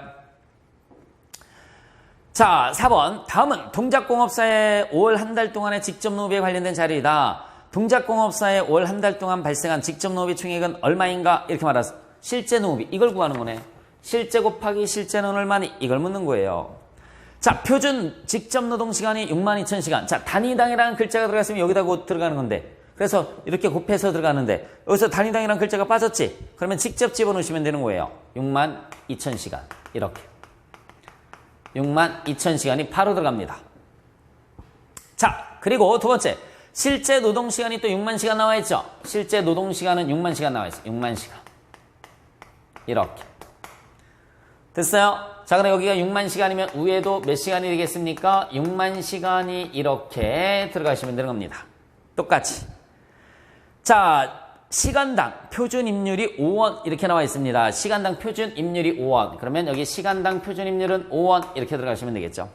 [SPEAKER 1] 자, 4번. 다음은 동작공업사의 5월 한 달 동안의 직접 노비에 관련된 자료이다. 동작공업사의 5월 한 달 동안 발생한 직접 노비 총액은 얼마인가? 이렇게 말해서 실제 노비, 이걸 구하는 거네. 실제 곱하기 실제는 얼마니? 이걸 묻는 거예요. 자, 표준 직접 노동 시간이 62,000시간. 자, 단위당이라는 글자가 들어갔으면 여기다 곧 들어가는 건데, 그래서 이렇게 곱해서 들어가는데 여기서 단위당이라는 글자가 빠졌지? 그러면 직접 집어넣으시면 되는 거예요. 62,000시간. 이렇게 62,000시간이 바로 들어갑니다. 자, 그리고 두 번째, 실제 노동시간이 또 6만 시간 나와 있죠? 실제 노동시간은 6만 시간 나와 있어요. 6만 시간. 이렇게. 됐어요? 자, 그럼 여기가 6만 시간이면 위에도 몇 시간이 되겠습니까? 6만 시간이 이렇게 들어가시면 되는 겁니다. 똑같이. 자, 시간당 표준 임률이 5원 이렇게 나와 있습니다. 시간당 표준 임률이 5원. 그러면 여기 시간당 표준 임률은 5원 이렇게 들어가시면 되겠죠.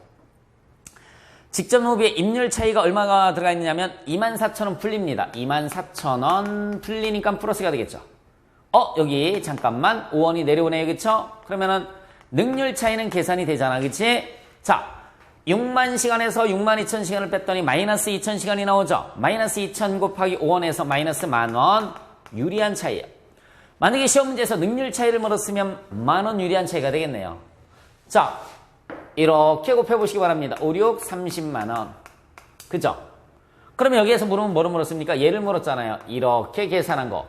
[SPEAKER 1] 직접 노비의 임률 차이가 얼마가 들어가 있느냐면 24,000원 풀립니다. 24,000원 풀리니까 플러스가 되겠죠. 여기 잠깐만 5원이 내려오네요. 그쵸? 그러면은 능률 차이는 계산이 되잖아. 그치? 자, 6만 시간에서 6만 2천 시간을 뺐더니 마이너스 2천 시간이 나오죠. 마이너스 2천 곱하기 5원에서 마이너스 만원. 유리한 차이예요. 만약에 시험 문제에서 능률 차이를 물었으면 만원 유리한 차이가 되겠네요. 자, 이렇게 곱해보시기 바랍니다. 5, 6, 30만원. 그죠? 그러면 여기에서 물으면 뭐를 물었습니까? 얘를 물었잖아요. 이렇게 계산한 거.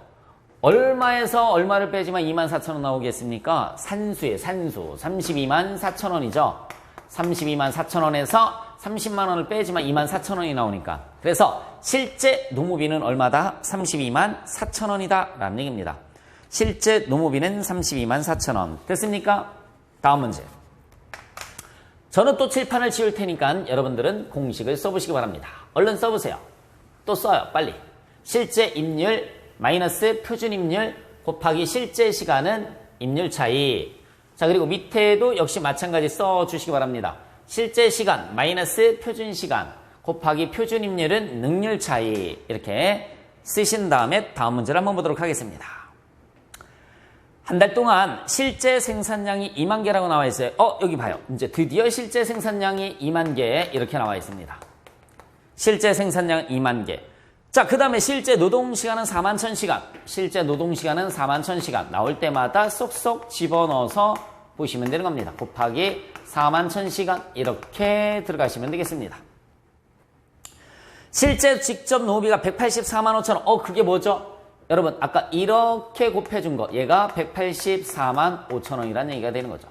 [SPEAKER 1] 얼마에서 얼마를 빼지만 24,000원 나오겠습니까? 산수에 산수. 32만 4천원이죠. 32만 4천원에서 30만 원을 빼지만 24,000원이 나오니까. 그래서 실제 노무비는 얼마다? 32만 4천원이다 라는 얘기입니다. 실제 노무비는 32만 4천원. 됐습니까? 다음 문제. 저는 또 칠판을 지울 테니까 여러분들은 공식을 써보시기 바랍니다. 얼른 써보세요. 또 써요. 빨리. 실제 임률 마이너스 표준 임률 곱하기 실제 시간은 임률 차이. 자, 그리고 밑에도 역시 마찬가지 써주시기 바랍니다. 실제 시간 마이너스 표준 시간 곱하기 표준 임률은 능률 차이. 이렇게 쓰신 다음에 다음 문제를 한번 보도록 하겠습니다. 한 달 동안 실제 생산량이 2만 개라고 나와 있어요. 여기 봐요. 이제 드디어 실제 생산량이 2만 개 이렇게 나와 있습니다. 실제 생산량 2만 개. 자, 그 다음에 실제 노동시간은 41,000시간. 실제 노동시간은 41,000시간. 나올 때마다 쏙쏙 집어넣어서 보시면 되는 겁니다. 곱하기 41,000시간 이렇게 들어가시면 되겠습니다. 실제 직접 노비가 184만 5천원. 그게 뭐죠? 여러분, 아까 이렇게 곱해준 거, 얘가 184만 5천원이라는 얘기가 되는 거죠.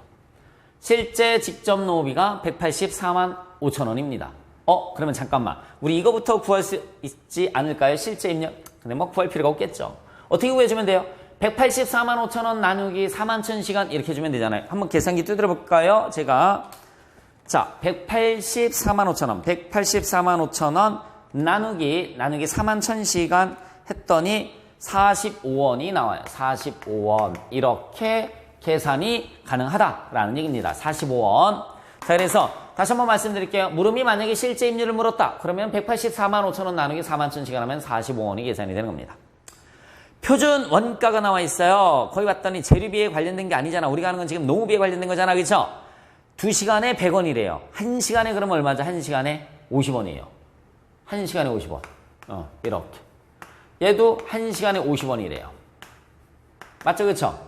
[SPEAKER 1] 실제 직접 노비가 184만 5천원입니다. 그러면 잠깐만. 우리 이거부터 구할 수 있지 않을까요? 실제 임력. 근데 뭐 구할 필요가 없겠죠. 어떻게 구해주면 돼요? 184만 5천원 나누기 4만 1000시간 이렇게 해주면 되잖아요. 한번 계산기 두드려 볼까요? 제가 자 184만 5천원 184만 5천원 나누기 4만 1000시간 했더니 45원이 나와요. 45원 이렇게 계산이 가능하다라는 얘기입니다. 45원. 자, 그래서 다시 한번 말씀드릴게요. 물음이 만약에 실제 임률을 물었다. 그러면 184만 5천원 나누기 4만 1000시간 하면 45원이 계산이 되는 겁니다. 표준 원가가 나와 있어요. 거기 봤더니 재료비에 관련된 게 아니잖아. 우리가 하는 건 지금 농업비에 관련된 거잖아. 그렇죠? 2시간에 100원이래요. 1시간에 그러면 얼마죠? 1시간에 50원이에요. 1시간에 50원. 이렇게. 얘도 1시간에 50원이래요. 맞죠? 그렇죠?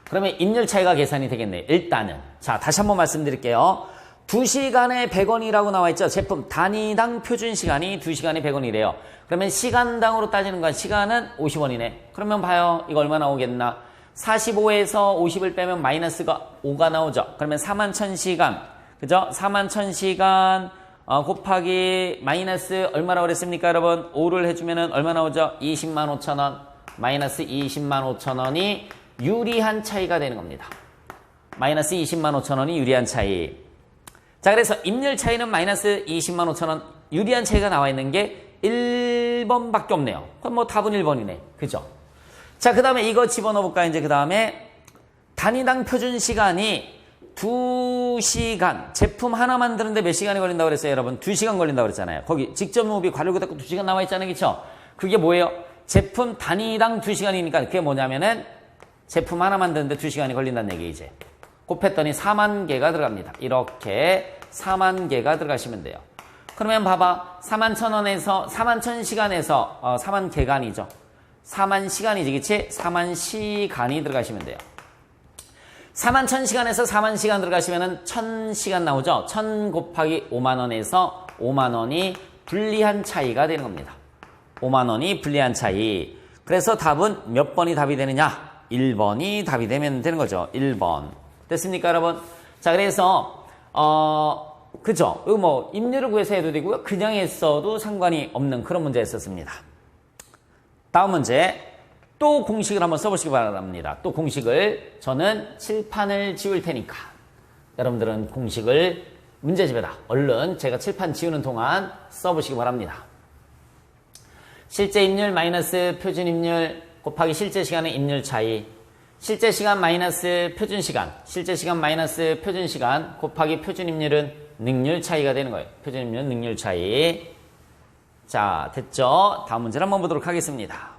[SPEAKER 1] 그러면 임률 차이가 계산이 되겠네요. 일단은. 자, 다시 한번 말씀드릴게요. 2시간에 100원이라고 나와 있죠. 제품 단위당 표준 시간이 2시간에 100원이래요. 그러면 시간당으로 따지는 건 시간은 50원이네. 그러면 봐요. 이거 얼마 나오겠나? 45에서 50을 빼면 마이너스가 5가 나오죠. 그러면 4만 1000시간. 그죠? 4만 1000시간 곱하기 마이너스 얼마라고 그랬습니까, 여러분? 5를 해주면은 얼마 나오죠? 20만 5천원. 마이너스 20만 5천원이 유리한 차이가 되는 겁니다. 마이너스 20만 5천원이 유리한 차이. 자, 그래서 임률 차이는 마이너스 20만 5천원 유리한 차이가 나와 있는 게 1번밖에 없네요. 그럼 뭐 답은 1번이네. 그죠? 자, 그 다음에 이거 집어넣어 볼까요? 이제 그 다음에 단위당 표준 시간이 2시간. 제품 하나 만드는데 몇 시간이 걸린다고 그랬어요, 여러분? 2시간 걸린다고 그랬잖아요. 거기 직접 농업이 괄호가 닫고 2시간 나와 있잖아요. 그쵸? 그게 뭐예요? 제품 단위당 2시간이니까 그게 뭐냐면은 제품 하나 만드는데 2시간이 걸린다는 얘기 이제. 곱했더니 4만 개가 들어갑니다. 이렇게 4만 개가 들어가시면 돼요. 그러면 봐봐. 4만 1000원에서 4만 1000시간에서 4만 개간이죠. 4만 시간이지, 그치? 4만 시간이 들어가시면 돼요. 4만 1000시간에서 4만 시간 들어가시면은 1000시간 나오죠? 1000 곱하기 5만원에서 5만원이 불리한 차이가 되는 겁니다. 5만원이 불리한 차이. 그래서 답은 몇 번이 답이 되느냐? 1번이 답이 되면 되는 거죠. 1번. 됐습니까, 여러분? 자, 그래서, 그죠? 이거 뭐, 임률을 구해서 해도 되고요. 그냥 했어도 상관이 없는 그런 문제였었습니다. 다음 문제. 또 공식을 한번 써보시기 바랍니다. 또 공식을 저는 칠판을 지울 테니까 여러분들은 공식을 문제집에다 얼른 제가 칠판 지우는 동안 써보시기 바랍니다. 실제 임률 마이너스 표준 임률 곱하기 실제 시간의 임률 차이. 실제 시간 마이너스 표준 시간. 실제 시간 마이너스 표준 시간 곱하기 표준 임률은 능률 차이가 되는 거예요. 표준 임률 능률 차이. 자, 됐죠? 다음 문제를 한번 보도록 하겠습니다.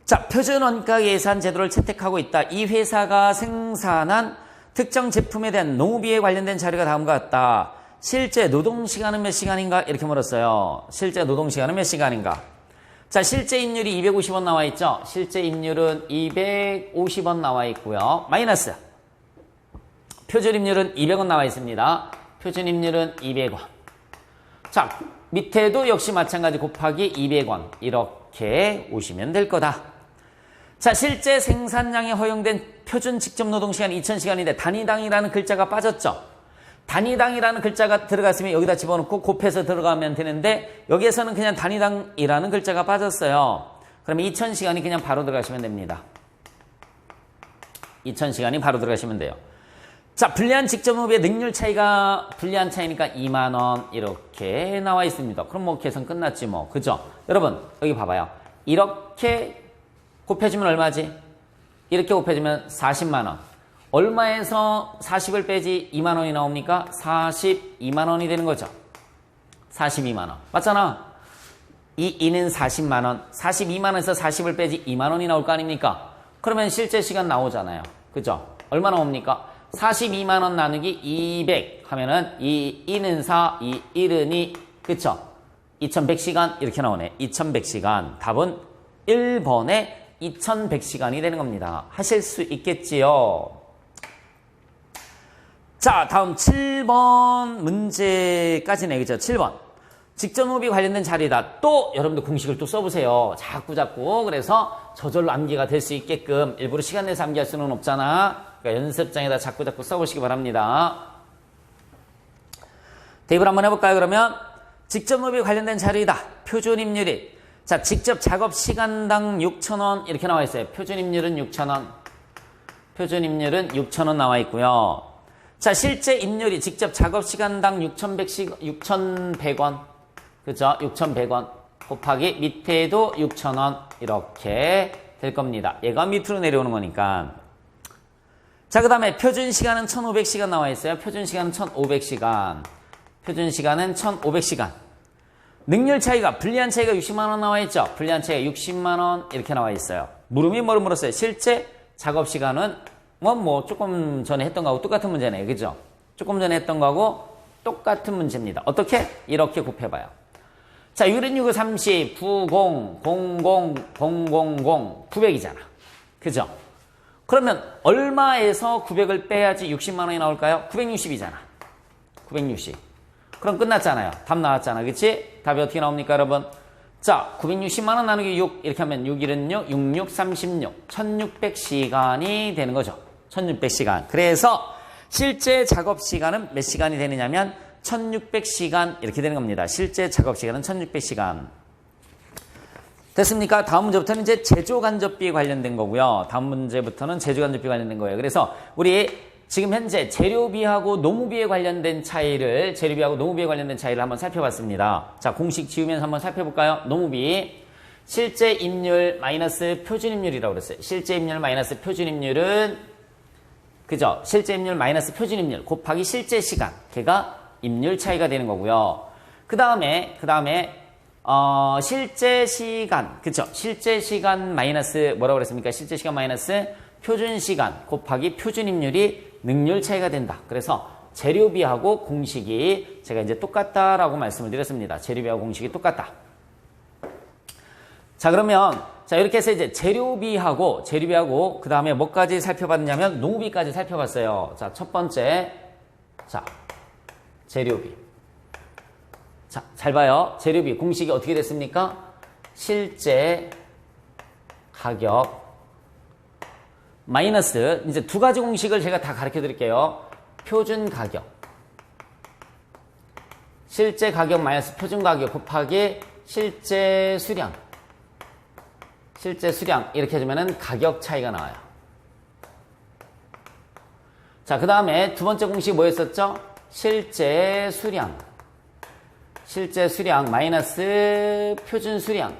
[SPEAKER 1] 자, 표준 원가 계산 제도를 채택하고 있다. 이 회사가 생산한 특정 제품에 대한 농업비에 관련된 자료가 다음과 같다. 실제 노동시간은 몇 시간인가? 이렇게 물었어요. 실제 노동시간은 몇 시간인가? 자, 실제 임률이 250원 나와 있죠? 실제 임률은 250원 나와 있고요. 마이너스. 표준 임률은 200원 나와 있습니다. 표준 임률은 200원. 자, 밑에도 역시 마찬가지 곱하기 200원. 이렇게 오시면 될 거다. 자, 실제 생산량이 허용된 표준 직접 노동시간 2000시간인데 단위당이라는 글자가 빠졌죠? 단위당이라는 글자가 들어갔으면 여기다 집어넣고 곱해서 들어가면 되는데 여기에서는 그냥 단위당이라는 글자가 빠졌어요. 그러면 2000시간이 그냥 바로 들어가시면 됩니다. 2000시간이 바로 들어가시면 돼요. 자, 불리한 직접 농업의 능률 차이가 불리한 차이니까 2만원 이렇게 나와 있습니다. 그럼 뭐 계산 끝났지 뭐. 그죠? 여러분 여기 봐봐요. 이렇게 곱해주면 얼마지? 이렇게 곱해주면 40만원. 얼마에서 40을 빼지 2만원이 나옵니까? 42만원이 되는 거죠. 42만원. 맞잖아. 이 2는 40만원. 42만원에서 40을 빼지 2만원이 나올 거 아닙니까? 그러면 실제 시간 나오잖아요. 그죠? 얼마 나옵니까? 42만원 나누기 200 하면은 이 2는 4, 이 1은 2. 그쵸? 2100시간 이렇게 나오네. 2100시간. 답은 1번에 2100시간이 되는 겁니다. 하실 수 있겠지요? 자, 다음 7번 문제까지네. 그죠? 7번. 직접 농업이 관련된 자리다. 또 여러분들 공식을 또 써보세요. 자꾸. 그래서 저절로 암기가 될 수 있게끔 일부러 시간 내서 암기할 수는 없잖아. 그러니까 연습장에다 자꾸 써보시기 바랍니다. 대입을 한번 해볼까요, 그러면? 직접 노비 관련된 자료이다. 표준임률이. 자, 직접 작업 시간당 6,000원 이렇게 나와 있어요. 표준임률은 6,000원. 표준임률은 6,000원 나와 있고요. 자, 실제 임률이 직접 작업 시간당 6,100원. 그죠? 6,100원. 곱하기 밑에도 6,000원. 이렇게 될 겁니다. 얘가 밑으로 내려오는 거니까. 자, 그 다음에 표준 시간은 1,500시간 나와 있어요. 표준 시간은 1,500시간. 표준 시간은 1,500시간. 능률 차이가, 불리한 차이가 60만원 나와 있죠. 불리한 차이가 60만원 이렇게 나와 있어요. 물음이 뭐를 물었어요? 실제 작업 시간은 조금 전에 했던 거하고 똑같은 문제네요. 그죠? 조금 전에 했던 거하고 똑같은 문제입니다. 어떻게? 이렇게 곱해봐요. 자, 6, 6, 30, 90, 00, 000, 900이잖아. 그죠? 그러면 얼마에서 900을 빼야지 60만원이 나올까요? 960이잖아. 960. 그럼 끝났잖아요. 답 나왔잖아. 그치? 답이 어떻게 나옵니까, 여러분? 자, 960만원 나누기 6. 이렇게 하면 6, 1은 6, 6, 6, 36. 1600시간이 되는 거죠. 1600시간. 그래서 실제 작업 시간은 몇 시간이 되느냐면 1600시간 이렇게 되는 겁니다. 실제 작업 시간은 1600시간. 됐습니까? 다음 문제부터는 이제 제조간접비에 관련된 거고요. 다음 문제부터는 제조간접비 관련된 거예요. 그래서 우리 지금 현재 재료비하고 노무비에 관련된 차이를, 한번 살펴봤습니다. 자, 공식 지우면서 한번 살펴볼까요? 노무비. 실제 임률 마이너스 표준임률이라고 그랬어요. 실제 임률 마이너스 표준임률은, 그죠? 실제 임률 마이너스 표준임률 곱하기 실제 시간. 걔가 임률 차이가 되는 거고요. 그 다음에, 실제 시간. 그쵸? 실제 시간 마이너스, 뭐라고 그랬습니까? 실제 시간 마이너스 표준 시간 곱하기 표준임률이 능률 차이가 된다. 그래서 재료비하고 공식이 제가 이제 똑같다라고 말씀을 드렸습니다. 재료비하고 공식이 똑같다. 자, 그러면 자, 이렇게 해서 이제 재료비하고 그 다음에 뭐까지 살펴봤냐면 노무비까지 살펴봤어요. 자, 첫 번째. 자, 재료비. 자, 잘 봐요. 재료비 공식이 어떻게 됐습니까? 실제 가격 마이너스, 이제 두 가지 공식을 제가 다 가르쳐 드릴게요. 표준 가격. 실제 가격 마이너스 표준 가격 곱하기 실제 수량. 실제 수량. 이렇게 해주면은 가격 차이가 나와요. 자, 그 다음에 두 번째 공식이 뭐였었죠? 실제 수량. 실제 수량 마이너스 표준 수량.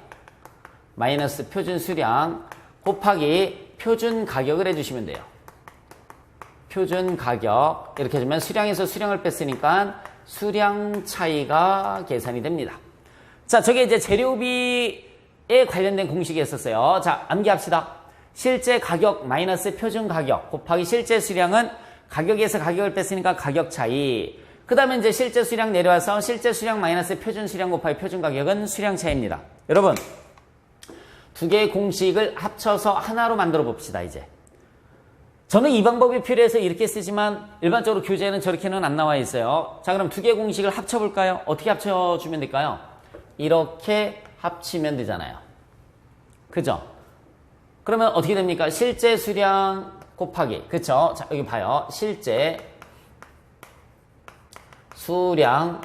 [SPEAKER 1] 마이너스 표준 수량 곱하기 표준 가격을 해주시면 돼요. 표준 가격 이렇게 해주면 수량에서 수량을 뺐으니까 수량 차이가 계산이 됩니다. 자, 저게 이제 재료비에 관련된 공식이 있었어요. 자, 암기합시다. 실제 가격 마이너스 표준 가격 곱하기 실제 수량은 가격에서 가격을 뺐으니까 가격 차이. 그 다음에 이제 실제 수량 내려와서 실제 수량 마이너스 표준 수량 곱하기 표준 가격은 수량 차이입니다. 여러분, 두 개의 공식을 합쳐서 하나로 만들어 봅시다, 이제. 저는 이 방법이 필요해서 이렇게 쓰지만 일반적으로 교재에는 저렇게는 안 나와 있어요. 자, 그럼 두 개의 공식을 합쳐볼까요? 어떻게 합쳐주면 될까요? 이렇게 합치면 되잖아요. 그죠? 그러면 어떻게 됩니까? 실제 수량 곱하기. 그쵸? 자, 여기 봐요. 실제 수량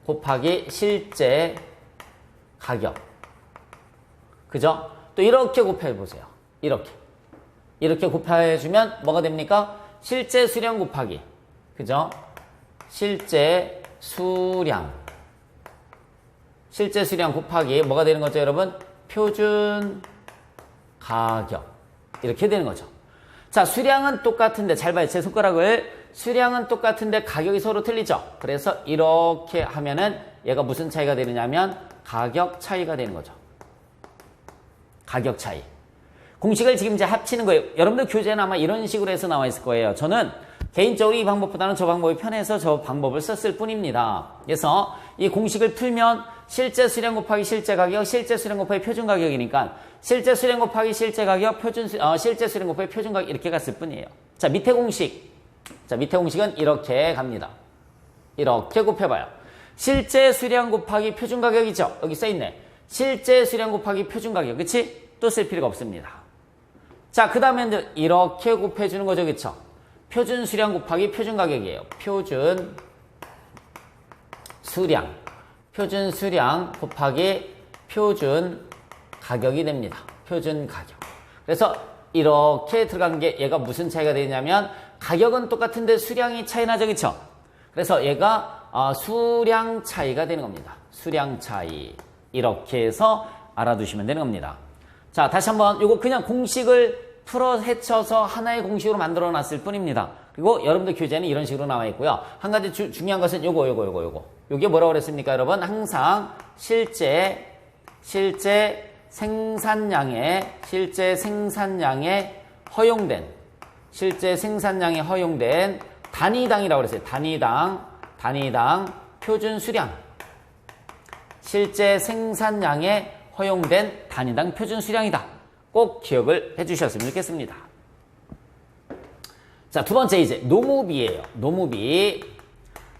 [SPEAKER 1] 곱하기 실제 가격. 그죠? 또 이렇게 곱해보세요. 이렇게 곱해주면 뭐가 됩니까? 실제 수량 곱하기. 그죠? 실제 수량. 실제 수량 곱하기 뭐가 되는 거죠, 여러분? 표준 가격. 이렇게 되는 거죠. 자, 수량은 똑같은데, 잘 봐요. 제 손가락을. 수량은 똑같은데 가격이 서로 틀리죠? 그래서 이렇게 하면은 얘가 무슨 차이가 되느냐면 가격 차이가 되는 거죠. 가격 차이. 공식을 지금 이제 합치는 거예요. 여러분들 교재는 아마 이런 식으로 해서 나와 있을 거예요. 저는 개인적으로 이 방법보다는 저 방법이 편해서 저 방법을 썼을 뿐입니다. 그래서 이 공식을 풀면 실제 수량 곱하기 실제 가격, 실제 수량 곱하기 표준 가격이니까 실제 수량 곱하기 실제 가격, 실제 수량 곱하기 표준 가격 이렇게 갔을 뿐이에요. 자, 밑에 공식. 자, 밑에 공식은 이렇게 갑니다. 이렇게 곱해봐요. 실제 수량 곱하기 표준 가격이죠. 여기 써있네. 실제 수량 곱하기 표준 가격. 그치? 또 쓸 필요가 없습니다. 자, 그 다음에 이제 이렇게 곱해주는 거죠. 그쵸? 표준 수량 곱하기 표준 가격이에요. 표준 수량. 표준 수량 곱하기 표준 가격이 됩니다. 표준 가격. 그래서 이렇게 들어간 게 얘가 무슨 차이가 되냐면 가격은 똑같은데 수량이 차이 나죠, 그쵸? 그래서 얘가 수량 차이가 되는 겁니다. 수량 차이. 이렇게 해서 알아두시면 되는 겁니다. 자, 다시 한번 이거 그냥 공식을 풀어 헤쳐서 하나의 공식으로 만들어 놨을 뿐입니다. 그리고 여러분들 교재는 이런 식으로 나와 있고요. 한 가지 중요한 것은 요거. 요게 뭐라고 그랬습니까, 여러분? 항상 실제 생산량에 허용된 단위당이라고 그랬어요. 단위당 표준 수량. 실제 생산량에 허용된 단위당 표준 수량이다. 꼭 기억을 해주셨으면 좋겠습니다. 자, 두 번째 이제 노무비예요. 노무비.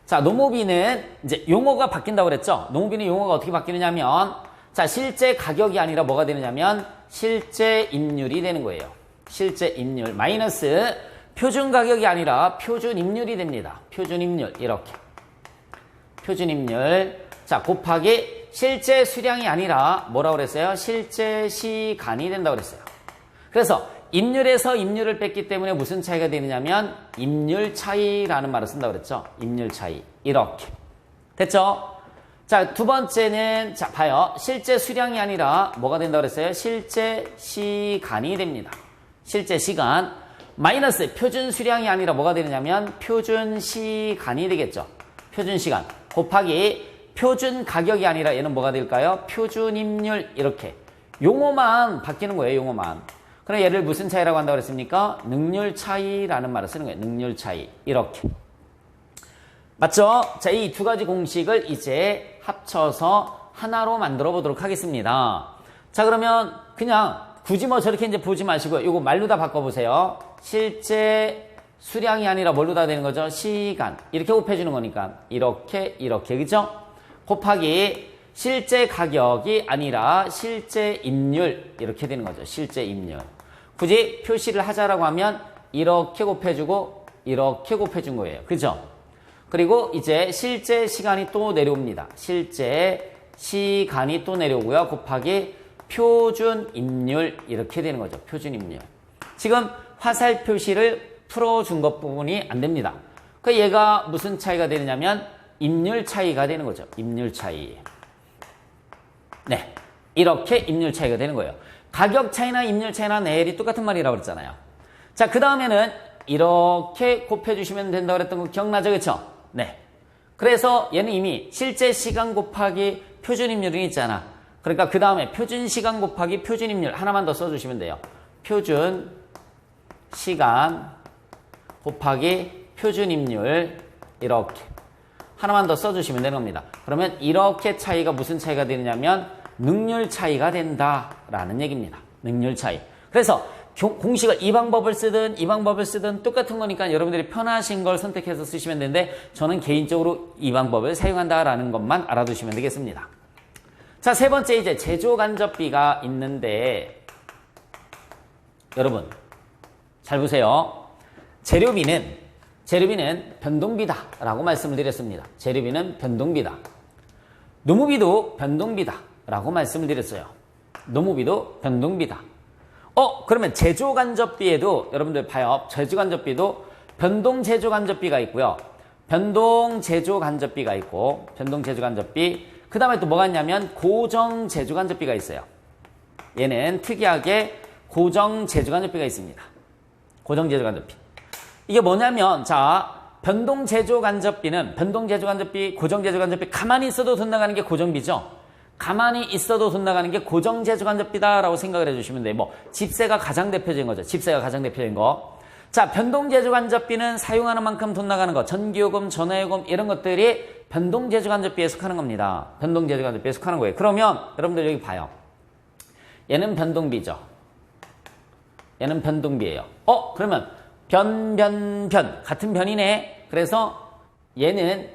[SPEAKER 1] 자, 노무비는 이제 용어가 바뀐다고 그랬죠? 노무비는 용어가 어떻게 바뀌느냐면, 자, 실제 가격이 아니라 뭐가 되느냐면, 실제 임률이 되는 거예요. 실제 임률. 마이너스 표준 가격이 아니라 표준 임률이 됩니다. 표준 임률. 이렇게. 표준 임률. 자, 곱하기 실제 수량이 아니라 뭐라고 그랬어요? 실제 시간이 된다고 그랬어요. 그래서 임률에서 임률을 뺐기 때문에 무슨 차이가 되느냐면 임률 차이라는 말을 쓴다고 그랬죠. 임률 차이. 이렇게. 됐죠? 자, 두 번째는 자, 봐요. 실제 수량이 아니라 뭐가 된다고 그랬어요? 실제 시간이 됩니다. 실제 시간. 마이너스 표준 수량이 아니라 뭐가 되느냐면 표준 시간이 되겠죠. 표준 시간. 곱하기 표준 가격이 아니라 얘는 뭐가 될까요? 표준 임률. 이렇게. 용어만 바뀌는 거예요. 용어만. 그럼 얘를 무슨 차이라고 한다고 그랬습니까? 능률 차이라는 말을 쓰는 거예요. 능률 차이. 이렇게. 맞죠? 자, 이 두 가지 공식을 이제 합쳐서 하나로 만들어 보도록 하겠습니다. 자, 그러면 그냥 굳이 뭐 저렇게 이제 보지 마시고요. 이거 말로 다 바꿔보세요. 실제 수량이 아니라 뭘로 다 되는 거죠? 시간. 이렇게 곱해주는 거니까. 이렇게. 그죠? 곱하기 실제 가격이 아니라 실제 임률. 이렇게 되는 거죠. 실제 임률. 굳이 표시를 하자라고 하면 이렇게 곱해주고 이렇게 곱해준 거예요. 그죠? 그리고 이제 실제 시간이 또 내려옵니다. 실제 시간이 또 내려오고요. 곱하기 표준 임률. 이렇게 되는 거죠. 표준 임률. 지금 화살 표시를 풀어준 것 부분이 안 됩니다. 그 얘가 무슨 차이가 되느냐면 임률 차이가 되는 거죠. 임률 차이. 네. 이렇게 임률 차이가 되는 거예요. 가격 차이나 임률 차이나 내일이 똑같은 말이라고 그랬잖아요. 자, 그 다음에는 이렇게 곱해주시면 된다고 그랬던 거 기억나죠? 그쵸? 네. 그래서 얘는 이미 실제 시간 곱하기 표준 임률이 있잖아. 그러니까 그 다음에 표준 시간 곱하기 표준 임률 하나만 더 써주시면 돼요. 표준 시간 곱하기 표준 임률. 이렇게. 하나만 더 써주시면 되는 겁니다. 그러면 이렇게 차이가 무슨 차이가 되느냐면 능률 차이가 된다라는 얘기입니다. 능률 차이. 그래서 공식을 이 방법을 쓰든 똑같은 거니까 여러분들이 편하신 걸 선택해서 쓰시면 되는데 저는 개인적으로 이 방법을 사용한다라는 것만 알아두시면 되겠습니다. 자, 세 번째 이제 제조 간접비가 있는데 여러분 잘 보세요. 재료비는 변동비다라고 말씀을 드렸습니다. 재료비는 변동비다. 노무비도 변동비다라고 말씀을 드렸어요. 노무비도 변동비다. 그러면 제조간접비에도 여러분들 봐요. 제조간접비도 변동제조간접비가 있고요. 변동제조간접비가 있고 변동제조간접비 그 다음에 또 뭐가 있냐면 고정제조간접비가 있어요. 얘는 특이하게 고정제조간접비가 있습니다. 고정제조간접비. 이게 뭐냐면 자 변동제조간접비는 변동제조간접비, 고정제조간접비 가만히 있어도 돈 나가는 게 고정비죠. 가만히 있어도 돈 나가는 게 고정제조간접비다라고 생각을 해주시면 돼요. 뭐 집세가 가장 대표적인 거죠. 집세가 가장 대표적인 거. 자, 변동제조간접비는 사용하는 만큼 돈 나가는 거, 전기요금, 전화요금 이런 것들이 변동제조간접비에 속하는 겁니다. 변동제조간접비에 속하는 거예요. 그러면 여러분들 여기 봐요. 얘는 변동비죠. 얘는 변동비예요. 그러면 변 같은 변이네. 그래서 얘는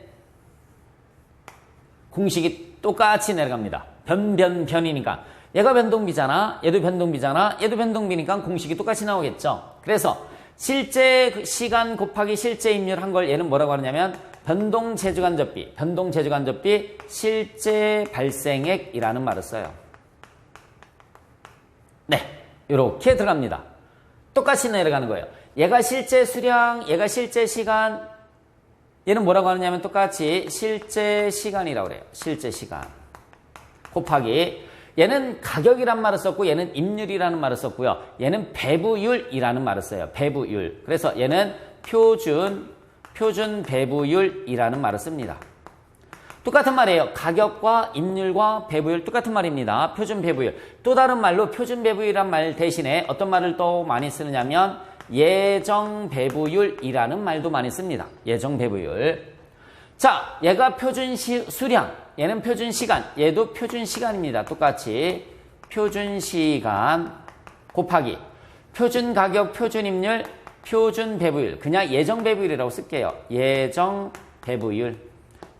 [SPEAKER 1] 공식이 똑같이 내려갑니다. 변이니까 얘가 변동비잖아. 얘도 변동비잖아. 얘도 변동비니까 공식이 똑같이 나오겠죠. 그래서 실제 시간 곱하기 실제 임률 한 걸 얘는 뭐라고 하느냐면 변동 재주간접비, 변동 재주간접비 실제 발생액이라는 말을 써요. 네, 이렇게 들어갑니다. 똑같이 내려가는 거예요. 얘가 실제 수량, 얘가 실제 시간, 얘는 뭐라고 하느냐면 똑같이 실제 시간이라고 그래요. 실제 시간 곱하기, 얘는 가격이란 말을 썼고 얘는 임률이라는 말을 썼고요. 얘는 배부율이라는 말을 써요. 배부율. 그래서 얘는 표준 배부율이라는 말을 씁니다. 똑같은 말이에요. 가격과 임률과 배부율 똑같은 말입니다. 표준 배부율. 또 다른 말로 표준 배부율이란 말 대신에 어떤 말을 또 많이 쓰느냐면 예정 배부율이라는 말도 많이 씁니다. 예정 배부율. 자, 얘가 표준 수량, 얘는 표준 시간, 얘도 표준 시간입니다. 똑같이 표준 시간 곱하기 표준 가격, 표준 임률, 표준 배부율. 그냥 예정 배부율이라고 쓸게요. 예정 배부율.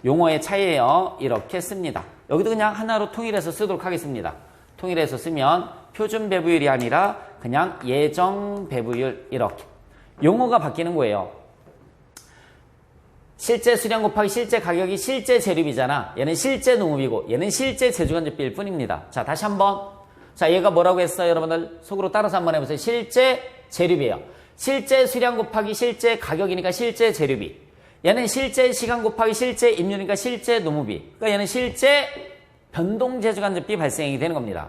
[SPEAKER 1] 용어의 차이예요. 이렇게 씁니다. 여기도 그냥 하나로 통일해서 쓰도록 하겠습니다. 통일해서 쓰면 표준 배부율이 아니라 그냥 예정 배부율 이렇게. 용어가 바뀌는 거예요. 실제 수량 곱하기 실제 가격이 실제 재료비잖아. 얘는 실제 농업이고 얘는 실제 재주간접비일 뿐입니다. 자, 다시 한번. 자, 얘가 뭐라고 했어요? 여러분들 속으로 따라서 한번 해보세요. 실제 재료비예요. 실제 수량 곱하기 실제 가격이니까 실제 재료비. 얘는 실제 시간 곱하기 실제 임률이니까 실제 노무비. 그러니까 얘는 실제 변동 재주간접비 발생이 되는 겁니다.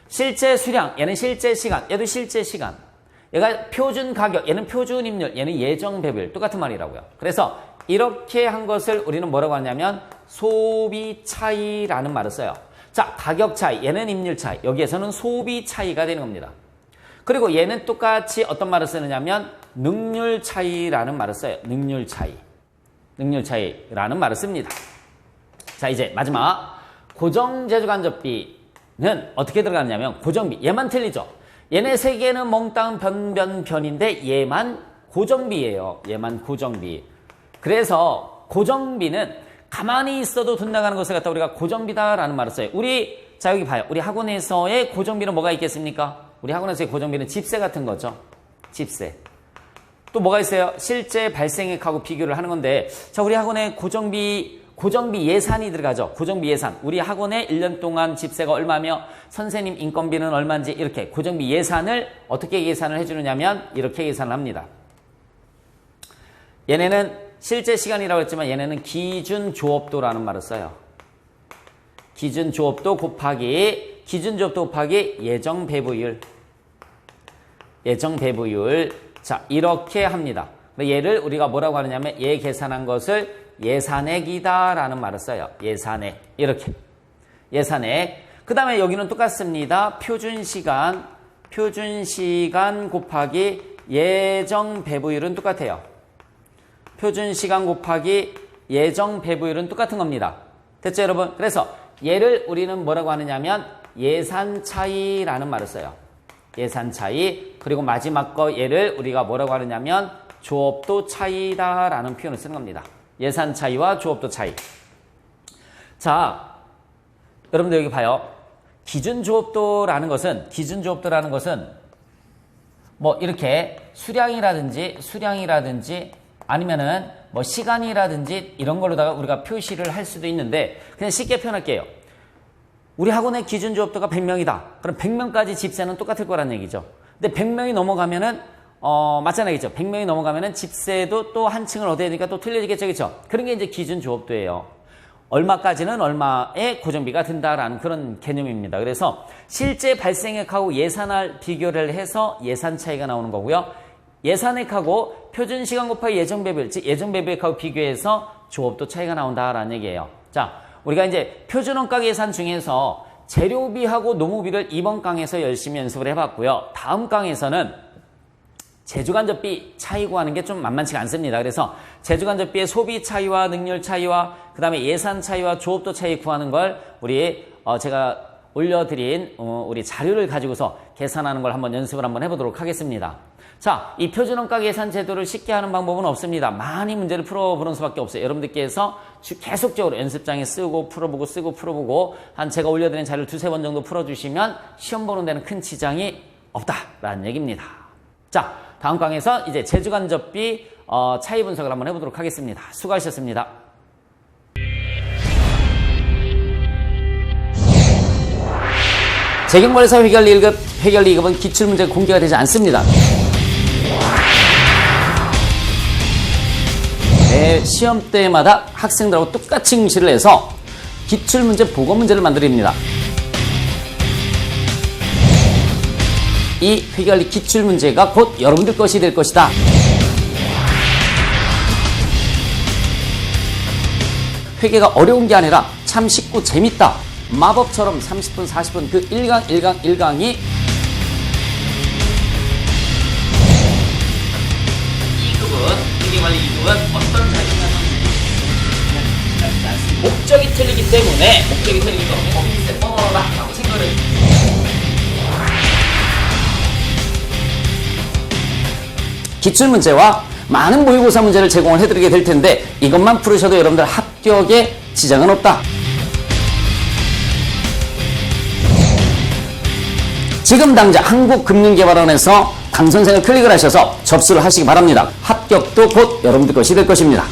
[SPEAKER 1] 실제 수량, 얘는 실제 시간, 얘도 실제 시간. 얘가 표준 가격, 얘는 표준 임률, 얘는 예정 배부율. 똑같은 말이라고요. 그래서 이렇게 한 것을 우리는 뭐라고 하냐면 소비 차이라는 말을 써요. 자, 가격 차이, 얘는 임률 차이, 여기에서는 소비 차이가 되는 겁니다. 그리고 얘는 똑같이 어떤 말을 쓰느냐면 능률 차이라는 말을 써요. 능률 차이. 능률 차이라는 말을 씁니다. 자, 이제 마지막 고정 재주간접비는 어떻게 들어갔냐면 고정비. 얘만 틀리죠. 얘네 세 개는 몽땅 변인데 얘만 고정비예요. 얘만 고정비. 그래서 고정비는 가만히 있어도 돈 나가는 것을 갖다 우리가 고정비다라는 말을 써요. 자, 여기 봐요. 우리 학원에서의 고정비는 뭐가 있겠습니까? 우리 학원에서의 고정비는 집세 같은 거죠. 집세. 또 뭐가 있어요? 실제 발생액하고 비교를 하는 건데, 자, 우리 학원에 고정비 예산이 들어가죠. 고정비 예산. 우리 학원에 1년 동안 집세가 얼마며 선생님 인건비는 얼마인지 이렇게 고정비 예산을 어떻게 계산을 해주느냐면 이렇게 계산을 합니다. 얘네는 실제 시간이라고 했지만 얘네는 기준 조업도라는 말을 써요. 기준 조업도 곱하기 예정 배부율. 예정 배부율. 자, 이렇게 합니다. 얘를 우리가 뭐라고 하느냐면 얘 계산한 것을 예산액이다라는 말을 써요. 예산액. 이렇게. 예산액. 그 다음에 여기는 똑같습니다. 표준 시간 곱하기 예정 배부율은 똑같아요. 표준 시간 곱하기 예정 배부율은 똑같은 겁니다. 됐죠, 여러분? 그래서 얘를 우리는 뭐라고 하느냐면 예산 차이라는 말을 써요. 예산 차이. 그리고 마지막 거 얘를 우리가 뭐라고 하느냐면 조업도 차이다라는 표현을 쓰는 겁니다. 예산 차이와 조업도 차이. 자, 여러분들 여기 봐요. 기준 조업도라는 것은 뭐 이렇게 수량이라든지 아니면은 뭐 시간이라든지 이런 걸로다가 우리가 표시를 할 수도 있는데 그냥 쉽게 표현할게요. 우리 학원의 기준 조업도가 100명이다. 그럼 100명까지 집세는 똑같을 거란 얘기죠. 근데 100명이 넘어가면은 마찬가지죠. 100명이 넘어가면은 집세도 또 한층을 얻어야 되니까 또 틀려지겠죠. 그렇죠? 그런 게 이제 기준 조업도예요. 얼마까지는 얼마의 고정비가 든다라는 그런 개념입니다. 그래서 실제 발생액하고 예산을 비교를 해서 예산 차이가 나오는 거고요. 예산액하고 표준 시간 곱하기 예정 배부율, 즉 예정 배부액하고 비교해서 조업도 차이가 나온다라는 얘기예요. 자, 우리가 이제 표준 원가 계산 중에서 재료비하고 노무비를 이번 강에서 열심히 연습을 해봤고요. 다음 강에서는 재주간접비 차이 구하는 게 좀 만만치가 않습니다. 그래서 재주간접비의 소비 차이와 능률 차이와 그 다음에 예산 차이와 조업도 차이 구하는 걸 제가 올려드린 우리 자료를 가지고서 계산하는 걸 한번 연습을 한번 해보도록 하겠습니다. 자, 이 표준원가 계산 제도를 쉽게 하는 방법은 없습니다. 많이 문제를 풀어보는 수밖에 없어요. 여러분들께서 계속적으로 연습장에 쓰고 풀어보고 한 제가 올려드린 자료를 2-3번 정도 풀어주시면 시험 보는 데는 큰 지장이 없다라는 얘기입니다. 자, 다음 강에서 이제 재주간접비 차이 분석을 한번 해보도록 하겠습니다. 수고하셨습니다. 재경벌에서 회결 2급은 기출문제가 공개가 되지 않습니다. 매 시험 때마다 학생들하고 똑같이 응시를 해서 기출문제, 보고문제를 만들어냅니다. 이 회결 기출문제가 곧 여러분들 것이 될 것이다. 회계가 어려운 게 아니라 참 쉽고 재밌다. 마법처럼 30분, 40분 그 1강이 2급은, 회계관리 2급은 어떤 자격이나 목적이 틀리기 때문에 거기서 뻔뻔하다 라고 생각을 해요. 기출문제와 많은 모의고사 문제를 제공을 해드리게 될 텐데 이것만 풀으셔도 여러분들 합격에 지장은 없다. 지금 당장 한국금융개발원에서 강 선생을 클릭을 하셔서 접수를 하시기 바랍니다. 합격도 곧 여러분들 것이 될 것입니다.